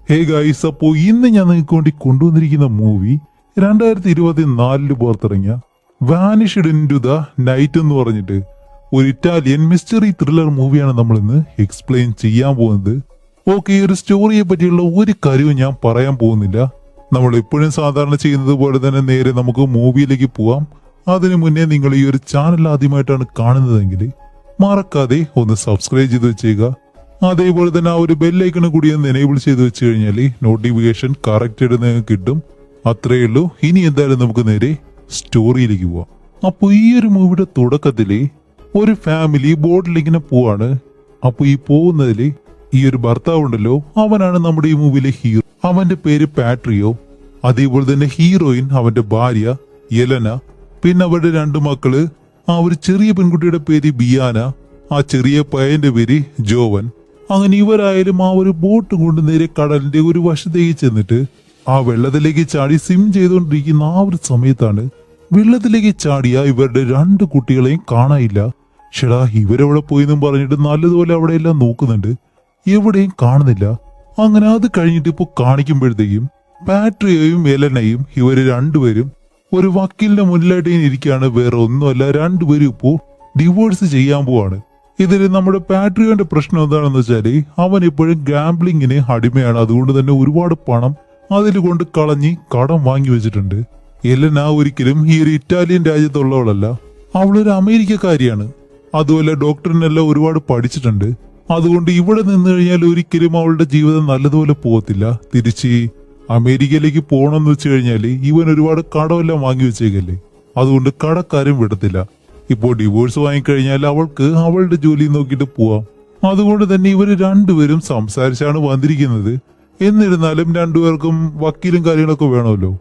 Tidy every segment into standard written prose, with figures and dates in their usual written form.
Hey guys, അപ്പോ ഇന്ന് ഞാൻ നിങ്ങൾക്ക് വേണ്ടി കൊണ്ടുവന്നിരിക്കുന്ന മൂവി 2024 പുറത്തിറങ്ങിയ vanished into the night എന്ന് പറഞ്ഞിട്ട് ഒരു ഇറ്റാലിയൻ മിസ്റ്ററി ത്രില്ലർ മൂവിയാണ് നമ്മൾ ഇന്ന് എക്സ്പ്ലെയിൻ ചെയ്യാൻ പോകുന്നത്. ഓക്കെ, ഒരു സ്റ്റോറിയെ പറ്റിയുള്ള ഒരു കാര്യവും ഞാൻ പറയാൻ പോകുന്നില്ല. നമ്മൾ എപ്പോഴും സാധാരണ ചെയ്യുന്നത് പോലെ തന്നെ നേരെ നമുക്ക് മൂവിയിലേക്ക് പോവാം. അതിനു മുന്നേ നിങ്ങൾ ഈ ഒരു ചാനൽ ആദ്യമായിട്ടാണ് കാണുന്നതെങ്കിൽ മറക്കാതെ ഒന്ന് സബ്സ്ക്രൈബ് ചെയ്ത് വെച്ചേക്കുക. അതേപോലെ തന്നെ ആ ഒരു ബെല്ലൈക്കണ് കൂടി ഒന്ന് എനേബിൾ ചെയ്ത് വെച്ച് കഴിഞ്ഞാൽ നോട്ടിഫിക്കേഷൻ കറക്റ്റ് ആയിട്ട് നിങ്ങൾക്ക് കിട്ടും. അത്രയേ ഉള്ളൂ. ഇനി എന്തായാലും നമുക്ക് നേരെ സ്റ്റോറിയിലേക്ക് പോവാം. അപ്പോൾ ഈ ഒരു മൂവിയുടെ തുടക്കത്തില് ഒരു ഫാമിലി ബോട്ടിലിങ്ങനെ പോവാണ്. അപ്പൊ ഈ പോകുന്നതില് ഈ ഒരു ഭർത്താവ് ഉണ്ടല്ലോ, അവനാണ് നമ്മുടെ ഈ മൂവിയിലെ ഹീറോ. അവന്റെ പേര് പാട്രിയോ. അതേപോലെ തന്നെ ഹീറോയിൻ അവന്റെ ഭാര്യ യെലന, പിന്നെ അവരുടെ രണ്ട് മക്കള്. ആ ഒരു ചെറിയ പെൺകുട്ടിയുടെ പേര് ബിയാന, ആ ചെറിയ പയ്യന്റെ പേര് ജോവൻ. അങ്ങനെ ഇവരായാലും ആ ഒരു ബോട്ട് കൊണ്ട് നേരെ കടലിന്റെ ഒരു വശത്തേക്ക് ചെന്നിട്ട് ആ വെള്ളത്തിലേക്ക് ചാടി സ്വിം ചെയ്തുകൊണ്ടിരിക്കുന്ന ആ ഒരു സമയത്താണ് വെള്ളത്തിലേക്ക് ചാടിയ ഇവരുടെ രണ്ട് കുട്ടികളെയും കാണാനില്ല. ഷെടാ, ഇവരെവിടെ പോയെന്നും പറഞ്ഞിട്ട് നല്ലതുപോലെ അവിടെ എല്ലാം നോക്കുന്നുണ്ട്, എവിടെയും കാണുന്നില്ല. അങ്ങനെ അത് കഴിഞ്ഞിട്ട് ഇപ്പൊ കാണിക്കുമ്പോഴത്തേക്കും പാട്രിയോയും എലനയും ഇവര് രണ്ടുപേരും ഒരു വക്കീലിന്റെ മുന്നിലായിട്ട് ഇങ്ങനെ ഇരിക്കുകയാണ്. വേറെ ഒന്നുമല്ല, രണ്ടുപേരും ഇപ്പോ ഡിവോഴ്സ് ചെയ്യാൻ പോവാണ്. ഇതിൽ നമ്മുടെ പാട്രിയോന്റെ പ്രശ്നം എന്താണെന്ന് വെച്ചാല് അവൻ ഇപ്പോഴും ഗാംബ്ലിങ്ങിന് അടിമയാണ്. അതുകൊണ്ട് തന്നെ ഒരുപാട് പണം അതിൽ കൊണ്ട് കളഞ്ഞ് കടം വാങ്ങി വെച്ചിട്ടുണ്ട്. എലന ഒരിക്കലും ഈ ഒരു ഇറ്റാലിയൻ രാജ്യത്തുള്ളവളല്ല, അവളൊരു അമേരിക്കക്കാരിയാണ്. അതുപോലെ ഡോക്ടറിനെല്ലാം ഒരുപാട് പഠിച്ചിട്ടുണ്ട്. അതുകൊണ്ട് ഇവിടെ നിന്ന് കഴിഞ്ഞാൽ ഒരിക്കലും അവളുടെ ജീവിതം നല്ലതുപോലെ പോകത്തില്ല. തിരിച്ച് അമേരിക്കയിലേക്ക് പോകണമെന്ന് വെച്ച് കഴിഞ്ഞാൽ ഇവൻ ഒരുപാട് കടമെല്ലാം വാങ്ങി വെച്ചേക്കല്ലേ, അതുകൊണ്ട് കടക്കാരും വിടത്തില്ല. ഇപ്പോൾ ഡിവോഴ്സ് വാങ്ങിക്കഴിഞ്ഞാൽ അവൾക്ക് അവളുടെ ജോലി നോക്കിയിട്ട് പോവാം. അതുകൊണ്ട് തന്നെ ഇവര് രണ്ടുപേരും സംസാരിച്ചാണ് വന്നിരിക്കുന്നത്. എന്നിരുന്നാലും രണ്ടുപേർക്കും വക്കീലും കാര്യങ്ങളൊക്കെ വേണമല്ലോ.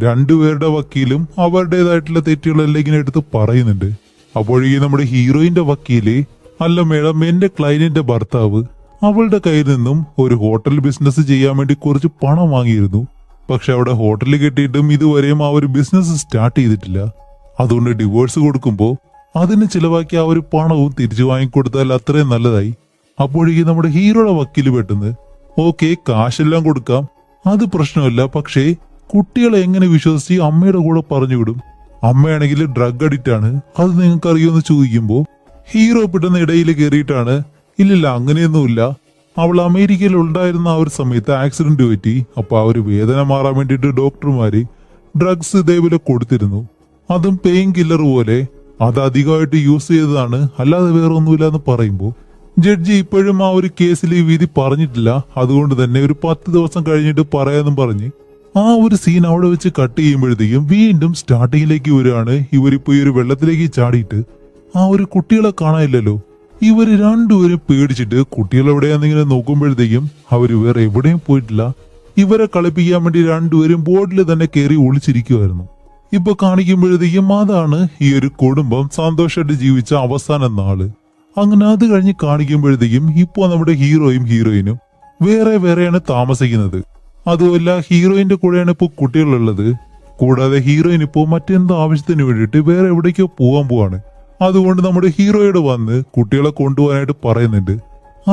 രണ്ടുപേരുടെ വക്കീലും അവരുടേതായിട്ടുള്ള തെറ്റുകളെല്ലാം ഇങ്ങനെ എടുത്ത് പറയുന്നുണ്ട്. അപ്പോഴേക്കും നമ്മുടെ ഹീറോയിന്റെ വക്കീല്, അല്ല മേഡം, എന്റെ ക്ലയന്റിന്റെ ഭർത്താവ് അവളുടെ കയ്യിൽ നിന്നും ഒരു ഹോട്ടൽ ബിസിനസ് ചെയ്യാൻ വേണ്ടി കുറച്ച് പണം വാങ്ങിയിരുന്നു. പക്ഷെ അവിടെ ഹോട്ടലിൽ കെട്ടിയിട്ടും ഇതുവരെയും ആ ഒരു ബിസിനസ് സ്റ്റാർട്ട് ചെയ്തിട്ടില്ല. അതുകൊണ്ട് ഡിവോഴ്സ് കൊടുക്കുമ്പോൾ അതിന് ചിലവാക്കി ആ ഒരു പണവും തിരിച്ചു വാങ്ങിക്കൊടുത്താൽ അത്രയും നല്ലതായി. അപ്പോഴേക്കും നമ്മുടെ ഹീറോയുടെ വക്കീല് പെട്ടെന്ന്, ഓക്കെ, കാശെല്ലാം കൊടുക്കാം, അത് പ്രശ്നമല്ല, പക്ഷേ കുട്ടികളെ എങ്ങനെ വിശ്വസിച്ച് അമ്മയുടെ കൂടെ പറഞ്ഞു വിടും? അമ്മയാണെങ്കിൽ ഡ്രഗ് അഡിക്റ്റ് ആണ്, അത് നിങ്ങൾക്ക് അറിയുമെന്ന് ചോദിക്കുമ്പോൾ ഹീറോ പെട്ടെന്ന് ഇടയിൽ കയറിയിട്ടാണ്, ഇല്ലില്ല, അങ്ങനെയൊന്നുമില്ല, അവൾ അമേരിക്കയിൽ ഉണ്ടായിരുന്ന ആ ഒരു സമയത്ത് ആക്സിഡന്റ് പറ്റി. അപ്പൊ ആ ഒരു വേദന മാറാൻ വേണ്ടിയിട്ട് ഡോക്ടർമാര് ഡ്രഗ്സ് ഇതേപോലെ കൊടുത്തിരുന്നു, അതും പെയിൻ കില്ലർ പോലെ. അത് അധികമായിട്ട് യൂസ് ചെയ്തതാണ്, അല്ലാതെ വേറെ ഒന്നുമില്ല എന്ന് പറയുമ്പോൾ ജഡ്ജി ഇപ്പോഴും ആ ഒരു കേസിൽ വിധി പറഞ്ഞിട്ടില്ല. അതുകൊണ്ട് തന്നെ ഒരു 10 ദിവസം കഴിഞ്ഞിട്ട് പറയാന്നും പറഞ്ഞ് ആ ഒരു സീൻ അവിടെ വെച്ച് കട്ട് ചെയ്യുമ്പോഴത്തേക്കും വീണ്ടും സ്റ്റാർട്ടിങ്ങിലേക്ക് വരികയാണ്. ഇവരിപ്പോ ഈ ഒരു വെള്ളത്തിലേക്ക് ചാടിയിട്ട് ആ ഒരു കുട്ടികളെ കാണാനില്ലല്ലോ. ഇവര് രണ്ടുപേരും പേടിച്ചിട്ട് കുട്ടികൾ എവിടെയാന്നിങ്ങനെ നോക്കുമ്പോഴത്തേക്കും അവര് വേറെ എവിടെയും പോയിട്ടില്ല. ഇവരെ കളിപ്പിക്കാൻ വേണ്ടി രണ്ടുപേരും ബോർഡിൽ തന്നെ കയറി ഒളിച്ചിരിക്കുമായിരുന്നു. ഇപ്പൊ കാണിക്കുമ്പോഴത്തേക്കും അതാണ് ഈ ഒരു കുടുംബം സന്തോഷമായിട്ട് ജീവിച്ച അവസാന നാള്. അങ്ങനെ അത് കഴിഞ്ഞ് കാണിക്കുമ്പോഴത്തേക്കും ഇപ്പൊ നമ്മുടെ ഹീറോയും ഹീറോയിനും വേറെ വേറെയാണ് താമസിക്കുന്നത്. അതുമല്ല, ഹീറോയിന്റെ കൂടെയാണ് ഇപ്പൊ കുട്ടികളുള്ളത്. കൂടാതെ ഹീറോയിൻ ഇപ്പോ മറ്റെന്തോ ആവശ്യത്തിന് വേണ്ടിയിട്ട് വേറെ എവിടേക്കോ പോകാൻ പോവാണ്. അതുകൊണ്ട് നമ്മുടെ ഹീറോയോട് വന്ന് കുട്ടികളെ കൊണ്ടുപോകാനായിട്ട് പറയുന്നുണ്ട്.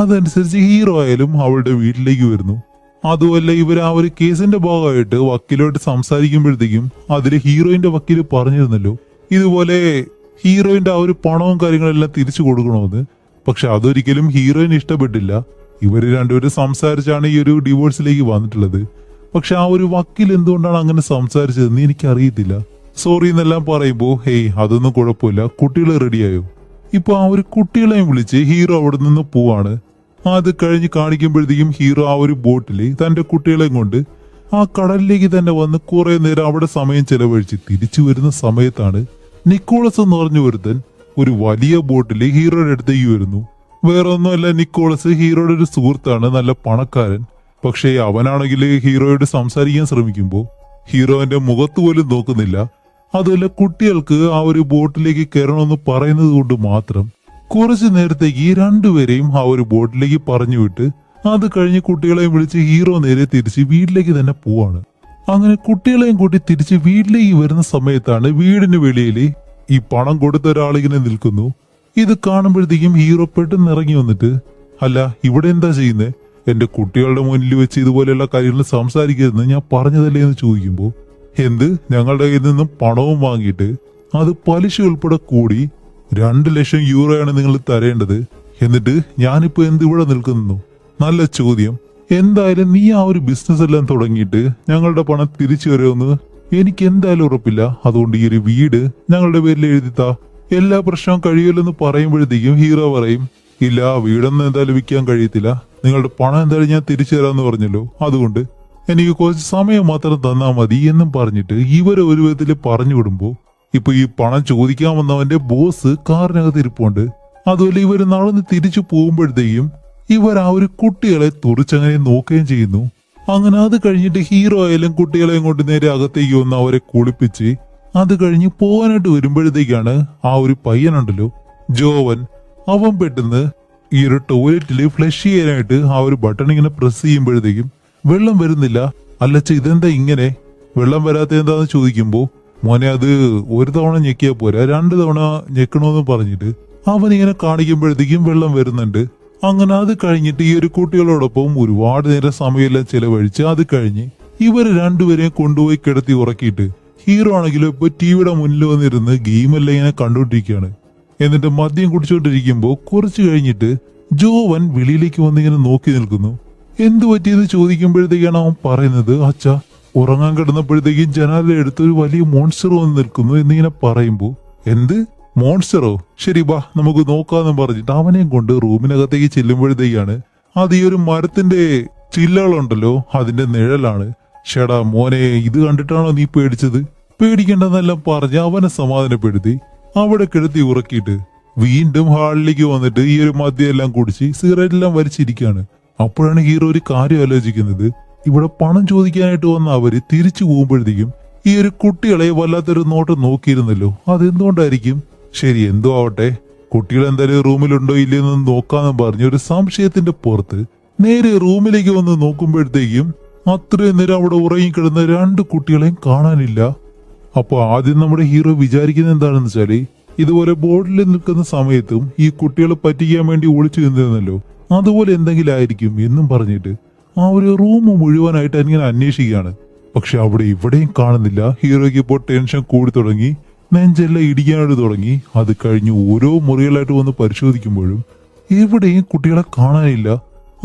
അതനുസരിച്ച് ഹീറോ ആയാലും അവളുടെ വീട്ടിലേക്ക് വരുന്നു. അതുമല്ല, ഇവർ ആ ഒരു കേസിന്റെ ഭാഗമായിട്ട് വക്കീലോട്ട് സംസാരിക്കുമ്പോഴത്തേക്കും അതിൽ ഹീറോയിന്റെ വക്കീല് പറഞ്ഞിരുന്നല്ലോ ഇതുപോലെ ഹീറോയിന്റെ ആ ഒരു പണവും കാര്യങ്ങളെല്ലാം തിരിച്ചു കൊടുക്കണമെന്ന്. പക്ഷെ അതൊരിക്കലും ഹീറോയിന് ഇഷ്ടപ്പെട്ടില്ല. ഇവര് രണ്ടുപേരും സംസാരിച്ചാണ് ഈ ഒരു ഡിവോഴ്സിലേക്ക് വന്നിട്ടുള്ളത്. പക്ഷെ ആ ഒരു വക്കീൽ എന്തുകൊണ്ടാണ് അങ്ങനെ സംസാരിച്ചതെന്ന് എനിക്കറിയത്തില്ല. സോറി എന്നെല്ലാം പറയുമ്പോ, ഹേയ്, അതൊന്നും കുഴപ്പമില്ല, കുട്ടികൾ റെഡിയായോ? ഇപ്പൊ ആ ഒരു കുട്ടികളെയും വിളിച്ച് ഹീറോ അവിടെ നിന്ന് പോവാണ്. അത് കഴിഞ്ഞ് കാണിക്കുമ്പോഴത്തേക്കും ഹീറോ ആ ഒരു ബോട്ടില് തന്റെ കുട്ടികളെയും കൊണ്ട് ആ കടലിലേക്ക് തന്നെ വന്ന് കുറെ നേരം അവിടെ സമയം ചെലവഴിച്ച് തിരിച്ചു വരുന്ന സമയത്താണ് നിക്കോളസ് എന്ന് പറഞ്ഞ ഒരുത്തൻ ഒരു വലിയ ബോട്ടില് ഹീറോയുടെ അടുത്തേക്ക് വരുന്നു. വേറെ ഒന്നുമല്ല, നിക്കോളസ് ഹീറോയുടെ ഒരു സുഹൃത്താണ്, നല്ല പണക്കാരൻ. പക്ഷേ അവനാണെങ്കിൽ ഹീറോയോട് സംസാരിക്കാൻ ശ്രമിക്കുമ്പോൾ ഹീറോന്റെ മുഖത്ത് പോലും നോക്കുന്നില്ല. അതുമല്ല, കുട്ടികൾക്ക് ആ ഒരു ബോട്ടിലേക്ക് കയറണമെന്ന് പറയുന്നത് കൊണ്ട് മാത്രം കുറച്ചു നേരത്തേക്ക് ഈ രണ്ടുപേരെയും ആ ഒരു ബോട്ടിലേക്ക് പറഞ്ഞു വിട്ട് അത് കഴിഞ്ഞ് കുട്ടികളെയും വിളിച്ച് ഹീറോ നേരെ തിരിച്ച് വീട്ടിലേക്ക് തന്നെ പോവാണ്. അങ്ങനെ കുട്ടികളെയും കൂട്ടി തിരിച്ച് വീട്ടിലേക്ക് വരുന്ന സമയത്താണ് വീടിന് വെളിയിൽ ഈ പണം കൊടുത്ത ഒരാളിങ്ങനെ നിൽക്കുന്നു. ഇത് കാണുമ്പോഴത്തേക്കും ഹീറോ പെട്ടെന്ന് ഇറങ്ങി വന്നിട്ട്, അല്ല, ഇവിടെ എന്താ ചെയ്യുന്നേ? എന്റെ കുട്ടികളുടെ മുന്നിൽ വെച്ച് ഇതുപോലെയുള്ള കാര്യങ്ങൾ സംസാരിക്കരുതെന്ന് ഞാൻ പറഞ്ഞതല്ലേ എന്ന് ചോദിക്കുമ്പോൾ, എന്ത്, ഞങ്ങളുടെ കയ്യിൽ നിന്നും പണവും വാങ്ങിയിട്ട് അത് പലിശ ഉൾപ്പെടെ കൂടി 2 ലക്ഷം യൂറോയാണ് നിങ്ങൾ തരേണ്ടത്. എന്നിട്ട് ഞാനിപ്പോ എന്ത് ഇവിടെ നിൽക്കുന്നു? നല്ല ചോദ്യം. എന്തായാലും നീ ആ ഒരു ബിസിനസ് എല്ലാം തുടങ്ങിയിട്ട് ഞങ്ങളുടെ പണം തിരിച്ചു വരുമെന്ന് എനിക്ക് എന്തായാലും ഉറപ്പില്ല. അതുകൊണ്ട് ഈ ഒരു വീട് ഞങ്ങളുടെ പേരിൽ എഴുതിത്താ, എല്ലാ പ്രശ്നവും കഴിയുമല്ലെന്ന് പറയുമ്പോഴത്തേക്കും ഹീറോ പറയും, ഇല്ല, വീടൊന്നും എന്തായാലും വിൽക്കാൻ കഴിയത്തില്ല, നിങ്ങളുടെ പണം എന്തായാലും ഞാൻ തിരിച്ചു തരാമെന്ന് പറഞ്ഞല്ലോ, അതുകൊണ്ട് എനിക്ക് കുറച്ച് സമയം മാത്രം തന്നാ മതി എന്നും പറഞ്ഞിട്ട് ഇവരെ ഒരു വിധത്തിൽ പറഞ്ഞു വിടുമ്പോ, ഇപ്പൊ ഈ പണം ചോദിക്കാൻ വന്നവന്റെ ബോസ് കാറിനകത്ത് ഇരിപ്പുണ്ട്. അതുപോലെ ഇവര് നടന്ന് തിരിച്ചു പോകുമ്പോഴത്തേക്കും ഇവർ ആ ഒരു കുട്ടികളെ തുറിച്ചങ്ങനെ നോക്കുകയും ചെയ്യുന്നു. അങ്ങനെ അത് കഴിഞ്ഞിട്ട് ഹീറോ ആയാലും കുട്ടികളെയും കൊണ്ട് നേരെ അകത്തേക്ക് വന്ന് അവരെ കുളിപ്പിച്ച് അത് കഴിഞ്ഞ് പോകാനായിട്ട് വരുമ്പോഴത്തേക്കാണ് ആ ഒരു പയ്യനുണ്ടല്ലോ, ജോവൻ, അവൻ പെട്ടെന്ന് ഈ ഒരു ടോയ്ലറ്റിൽ ഫ്ലഷ് ചെയ്യാനായിട്ട് ആ ഒരു ബട്ടൺ ഇങ്ങനെ പ്രസ് ചെയ്യുമ്പോഴത്തേക്കും വെള്ളം വരുന്നില്ല. അല്ലച്ച, ഇതെന്താ ഇങ്ങനെ വെള്ളം വരാത്ത എന്താന്ന് ചോദിക്കുമ്പോ, മോനെ അത് ഒരു തവണ ഞെക്കിയാ പോരാ, 2 തവണ ഞെക്കണമെന്ന് പറഞ്ഞിട്ട് അവൻ ഇങ്ങനെ കാണിക്കുമ്പോഴത്തേക്കും വെള്ളം വരുന്നുണ്ട്. അങ്ങനെ അത് കഴിഞ്ഞിട്ട് ഈ ഒരു കുട്ടികളോടൊപ്പം ഒരുപാട് നേരം സമയമെല്ലാം ചെലവഴിച്ച് അത് കഴിഞ്ഞ് ഇവര് രണ്ടുപേരെയും കൊണ്ടുപോയി കിടത്തി ഉറക്കിയിട്ട് ഹീറോ ആണെങ്കിലും ഇപ്പൊ ടിവിയുടെ മുന്നിൽ വന്നിരുന്ന് ഗെയിമെല്ലാം ഇങ്ങനെ കണ്ടുകൊണ്ടിരിക്കുകയാണ്. എന്നിട്ട് മദ്യം കുടിച്ചോണ്ടിരിക്കുമ്പോ കുറച്ചു കഴിഞ്ഞിട്ട് ജോവൻ വെളിയിലേക്ക് വന്നിങ്ങനെ നോക്കി നിൽക്കുന്നു. എന്തു പറ്റിയെന്ന് ചോദിക്കുമ്പോഴത്തേക്കാണ് അവൻ പറയുന്നത്, അച്ഛാ, ഉറങ്ങാൻ കിടന്നപ്പോഴത്തേക്കും ജനാല എടുത്ത് ഒരു വലിയ മോൺസ്റ്റർ വന്ന് നിൽക്കുന്നു എന്നിങ്ങനെ പറയുമ്പോ, എന്ത് മോൺസ്റ്ററോ, ശരി ബാ നമുക്ക് നോക്കാന്ന് പറഞ്ഞിട്ട് അവനെയും കൊണ്ട് റൂമിനകത്തേക്ക് ചെല്ലുമ്പോഴത്തേക്കാണ് അത് ഈ ഒരു മരത്തിന്റെ ചില്ലകളുണ്ടല്ലോ അതിന്റെ നിഴലാണ്. ഷെടാ മോനെ, ഇത് കണ്ടിട്ടാണോ നീ പേടിച്ചത്? പേടിക്കണ്ടെന്നെല്ലാം പറഞ്ഞ് അവനെ സമാധാനപ്പെടുത്തി അവിടെ കിടത്തി ഉറക്കിയിട്ട് വീണ്ടും ഹാളിലേക്ക് വന്നിട്ട് ഈ ഒരു മദ്യം എല്ലാം കുടിച്ച് സിഗരറ്റ് എല്ലാം വലിച്ചിരിക്കുകയാണ്. അപ്പോഴാണ് ഹീറോ ഒരു കാര്യം ആലോചിക്കുന്നത്. ഇവിടെ പണം ചോദിക്കാനായിട്ട് വന്ന അവര് തിരിച്ചു പോകുമ്പോഴത്തേക്കും ഈ ഒരു കുട്ടികളെ വല്ലാത്തൊരു നോട്ടം നോക്കിയിരുന്നല്ലോ, അതെന്തുകൊണ്ടായിരിക്കും? ശരി, എന്തോ ആവട്ടെ, കുട്ടികൾ എന്തായാലും റൂമിലുണ്ടോ ഇല്ലയെന്ന് നോക്കാന്ന് പറഞ്ഞ ഒരു സംശയത്തിന്റെ പുറത്ത് നേരെ റൂമിലേക്ക് വന്ന് നോക്കുമ്പോഴത്തേക്കും അത്രയും നേരം അവിടെ ഉറങ്ങിക്കിടന്ന 2 കുട്ടികളെയും കാണാനില്ല. അപ്പൊ ആദ്യം നമ്മുടെ ഹീറോ വിചാരിക്കുന്നത് എന്താണെന്ന് വെച്ചാല്, ഇതുപോലെ ബോർഡിൽ നിൽക്കുന്ന സമയത്തും ഈ കുട്ടികളെ പറ്റിക്കാൻ വേണ്ടി ഒളിച്ചു നിന്നിരുന്നല്ലോ, അതുപോലെ എന്തെങ്കിലും ആയിരിക്കും എന്നും പറഞ്ഞിട്ട് ആ ഒരു റൂം മുഴുവനായിട്ട് ഇങ്ങനെ അന്വേഷിക്കുകയാണ്. പക്ഷെ അവിടെ ഇവിടെയും കാണുന്നില്ല. ഹീറോയ്ക്ക് ഇപ്പോൾ ടെൻഷൻ കൂടി തുടങ്ങി, നെഞ്ചെല്ലാം ഇടിക്കാനായിട്ട് തുടങ്ങി. അത് കഴിഞ്ഞ് ഓരോ മുറികളായിട്ട് വന്ന് പരിശോധിക്കുമ്പോഴും എവിടെയും കുട്ടികളെ കാണാനില്ല.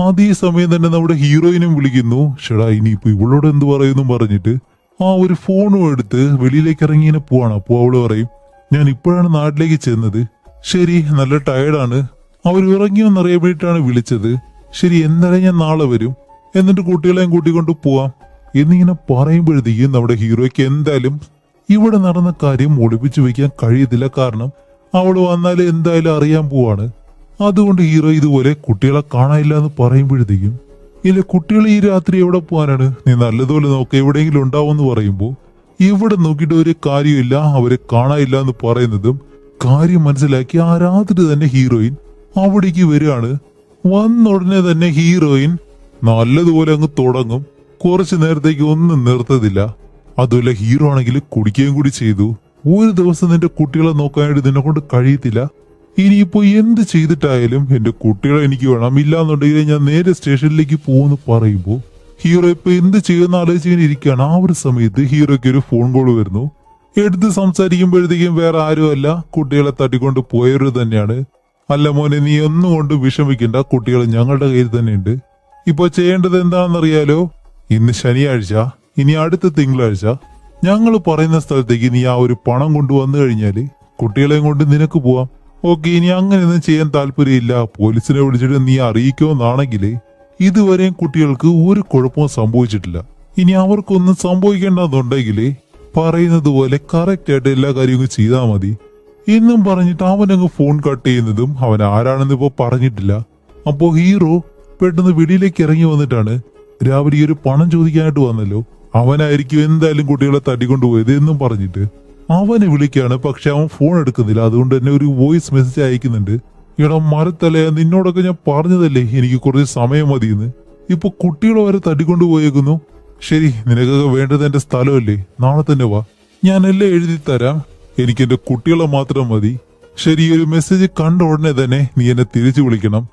അതേ സമയം തന്നെ നമ്മുടെ ഹീറോയിനും വിളിക്കുന്നു. ഷെടാ, ഇനിയിപ്പോ ഇവളോട് എന്ത് പറയുന്നു പറഞ്ഞിട്ട് ആ ഒരു ഫോണും എടുത്ത് വെളിയിലേക്ക് ഇറങ്ങി ഇങ്ങനെ പോവാണ്. അപ്പോൾ അവള് പറയും, ഞാൻ ഇപ്പോഴാണ് നാട്ടിലേക്ക് ചെന്നത്, ശരി നല്ല ടയർഡാണ്, അവർ ഇറങ്ങിയോന്നറിയാൻ വേണ്ടിയിട്ടാണ് വിളിച്ചത്, ശരി എന്തായാലും ഞാൻ നാളെ വരും, എന്നിട്ട് കുട്ടികളെയും കൂട്ടിക്കൊണ്ട് പോവാം എന്നിങ്ങനെ പറയുമ്പോഴത്തേക്കും നമ്മുടെ ഹീറോയ്ക്ക് എന്തായാലും ഇവിടെ നടന്ന കാര്യം ഒളിപ്പിച്ചു വെക്കാൻ കഴിയത്തില്ല. കാരണം അവൾ വന്നാല് എന്തായാലും അറിയാൻ പോവാണ്. അതുകൊണ്ട് ഹീറോ ഇതുപോലെ കുട്ടികളെ കാണാനില്ല എന്ന് പറയുമ്പോഴത്തേക്കും, ഇല്ല, കുട്ടികൾ ഈ രാത്രി എവിടെ പോകാനാണ്, നീ നല്ലതുപോലെ നോക്ക, എവിടെയെങ്കിലും ഉണ്ടാവുമെന്ന് പറയുമ്പോൾ ഇവിടെ നോക്കിയിട്ട് ഒരു കാര്യമില്ല, അവരെ കാണാനില്ല എന്ന് പറയുന്നതും കാര്യം മനസ്സിലാക്കി ആ രാത്രി തന്നെ ഹീറോയിൻ അവിടേക്ക് വരികയാണ്. വന്നുടനെ തന്നെ ഹീറോയിൻ നല്ലതുപോലെ അങ്ങ് തുടങ്ങും. കുറച്ചു നേരത്തേക്ക് ഒന്നും നിർത്തതില്ല. അതുമല്ല, ഹീറോ ആണെങ്കിൽ കുടിക്കുകയും കൂടി ചെയ്തു. ഒരു ദിവസം നിന്റെ കുട്ടികളെ നോക്കാനായിട്ട് നിന്നെ കൊണ്ട് കഴിയത്തില്ല, ഇനിയിപ്പോ എന്ത് ചെയ്തിട്ടായാലും എന്റെ കുട്ടികളെ എനിക്ക് വേണം, ഇല്ലാന്നുണ്ടെങ്കിൽ ഞാൻ നേരെ സ്റ്റേഷനിലേക്ക് പോകുമെന്ന് പറയുമ്പോ ഹീറോ ഇപ്പൊ എന്ത് ചെയ്യുന്ന ആലോചിച്ചിങ്ങനെ ഇരിക്കുകയാണ്. ആ ഒരു സമയത്ത് ഹീറോയ്ക്ക് ഒരു ഫോൺ കോൾ വരുന്നു. എടുത്ത് സംസാരിക്കുമ്പോഴത്തേക്കും വേറെ ആരുമല്ല, കുട്ടികളെ തട്ടിക്കൊണ്ട് പോയവര് തന്നെയാണ്. അല്ല മോനെ, നീ ഒന്നും കൊണ്ട് വിഷമിക്കണ്ട, കുട്ടികൾ ഞങ്ങളുടെ കയ്യിൽ തന്നെയുണ്ട്. ഇപ്പൊ ചെയ്യേണ്ടത് എന്താണെന്നറിയാലോ, ഇന്ന് ശനിയാഴ്ച, ഇനി അടുത്ത തിങ്കളാഴ്ച ഞങ്ങൾ പറയുന്ന സ്ഥലത്തേക്ക് നീ ആ ഒരു പണം കൊണ്ടുവന്നു കഴിഞ്ഞാല് കുട്ടികളെയും കൊണ്ട് നിനക്ക് പോവാം. ഓക്കെ, ഇനി അങ്ങനെയൊന്നും ചെയ്യാൻ താല്പര്യമില്ല, പോലീസിനെ വിളിച്ചിട്ട് നീ അറിയിക്കുമെന്നാണെങ്കിലേ ഇതുവരെയും കുട്ടികൾക്ക് ഒരു കുഴപ്പവും സംഭവിച്ചിട്ടില്ല. ഇനി അവർക്കൊന്നും സംഭവിക്കേണ്ടെന്നുണ്ടെങ്കിൽ പറയുന്നത് പോലെ കറക്റ്റ് ആയിട്ട് എല്ലാ കാര്യവും ചെയ്താൽ മതി എന്നും പറഞ്ഞിട്ട് അവനങ്ങ് ഫോൺ കട്ട് ചെയ്യുന്നതും അവൻ ആരാണെന്ന് ഇപ്പോ പറഞ്ഞിട്ടില്ല. അപ്പോ ഹീറോ പെട്ടെന്ന് വെളിയിലേക്ക് ഇറങ്ങി വന്നിട്ടാണ്, രാവിലെ ഈ ഒരു പണം ചോദിക്കാനായിട്ട് വന്നല്ലോ, അവനായിരിക്കും എന്തായാലും കുട്ടികളെ തട്ടിക്കൊണ്ടുപോയത് എന്നും പറഞ്ഞിട്ട് അവനെ വിളിക്കാണ്. പക്ഷെ അവൻ ഫോൺ എടുക്കുന്നില്ല. അതുകൊണ്ട് തന്നെ ഒരു വോയിസ് മെസ്സേജ് അയക്കുന്നുണ്ട്. എടാ മരത്തലയ, നിന്നോടൊക്കെ ഞാൻ പറഞ്ഞതല്ലേ എനിക്ക് കുറച്ച് സമയം മതിയെന്ന്, ഇപ്പൊ കുട്ടികളെ വരെ തട്ടിക്കൊണ്ടുപോയേക്കുന്നു. ശരി, നിനക്കൊക്കെ വേണ്ടത് എന്റെ സ്ഥലമല്ലേ, നാളെ തന്നെ വാ, ഞാൻ എല്ലാം എഴുതി തരാം, എനിക്ക് എന്റെ കുട്ടികളെ മാത്രം മതി. ശരി, ഈ ഒരു മെസ്സേജ് കണ്ട ഉടനെ തന്നെ നീ എന്നെ തിരിച്ചു വിളിക്കണം.